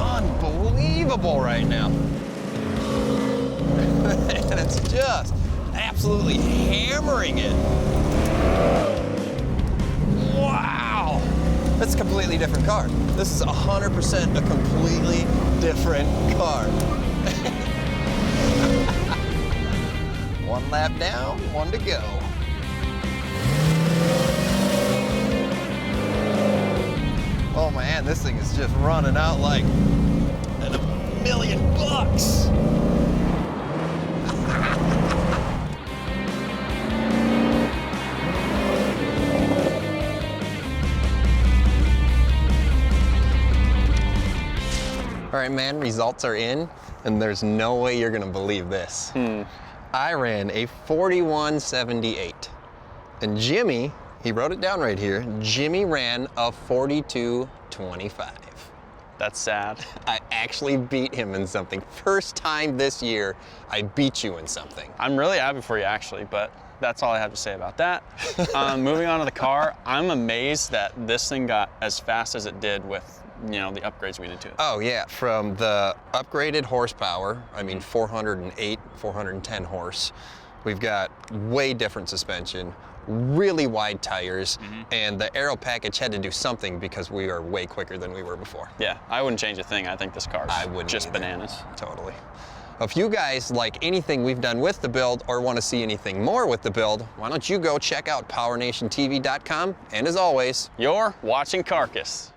S1: unbelievable right now. And it's just absolutely hammering it. Wow! That's a completely different car. This is 100% a completely different car. One lap down, one to go. Oh man, this thing is just running out like $1,000,000. All right, man, results are in, and there's no way you're gonna believe this. I ran a 41.78, and Jimmy, he wrote it down right here, Jimmy ran a 42.25.
S2: That's sad.
S1: I actually beat him in something. First time this year, I beat you in something.
S2: I'm really happy for you, actually, but that's all I have to say about that. Moving on to the car, I'm amazed that this thing got as fast as it did with, you know, the upgrades we did to it.
S1: Oh yeah, from the upgraded horsepower, I mean 408, 410 horse, we've got way different suspension, really wide tires, and the Aero package had to do something because we are way quicker than we were before.
S2: Yeah, I wouldn't change a thing. I think this car's just
S1: either.
S2: bananas.
S1: Totally. If you guys like anything we've done with the build or want to see anything more with the build, why don't you go check out PowerNationTV.com, and as always,
S2: You're watching Carcass.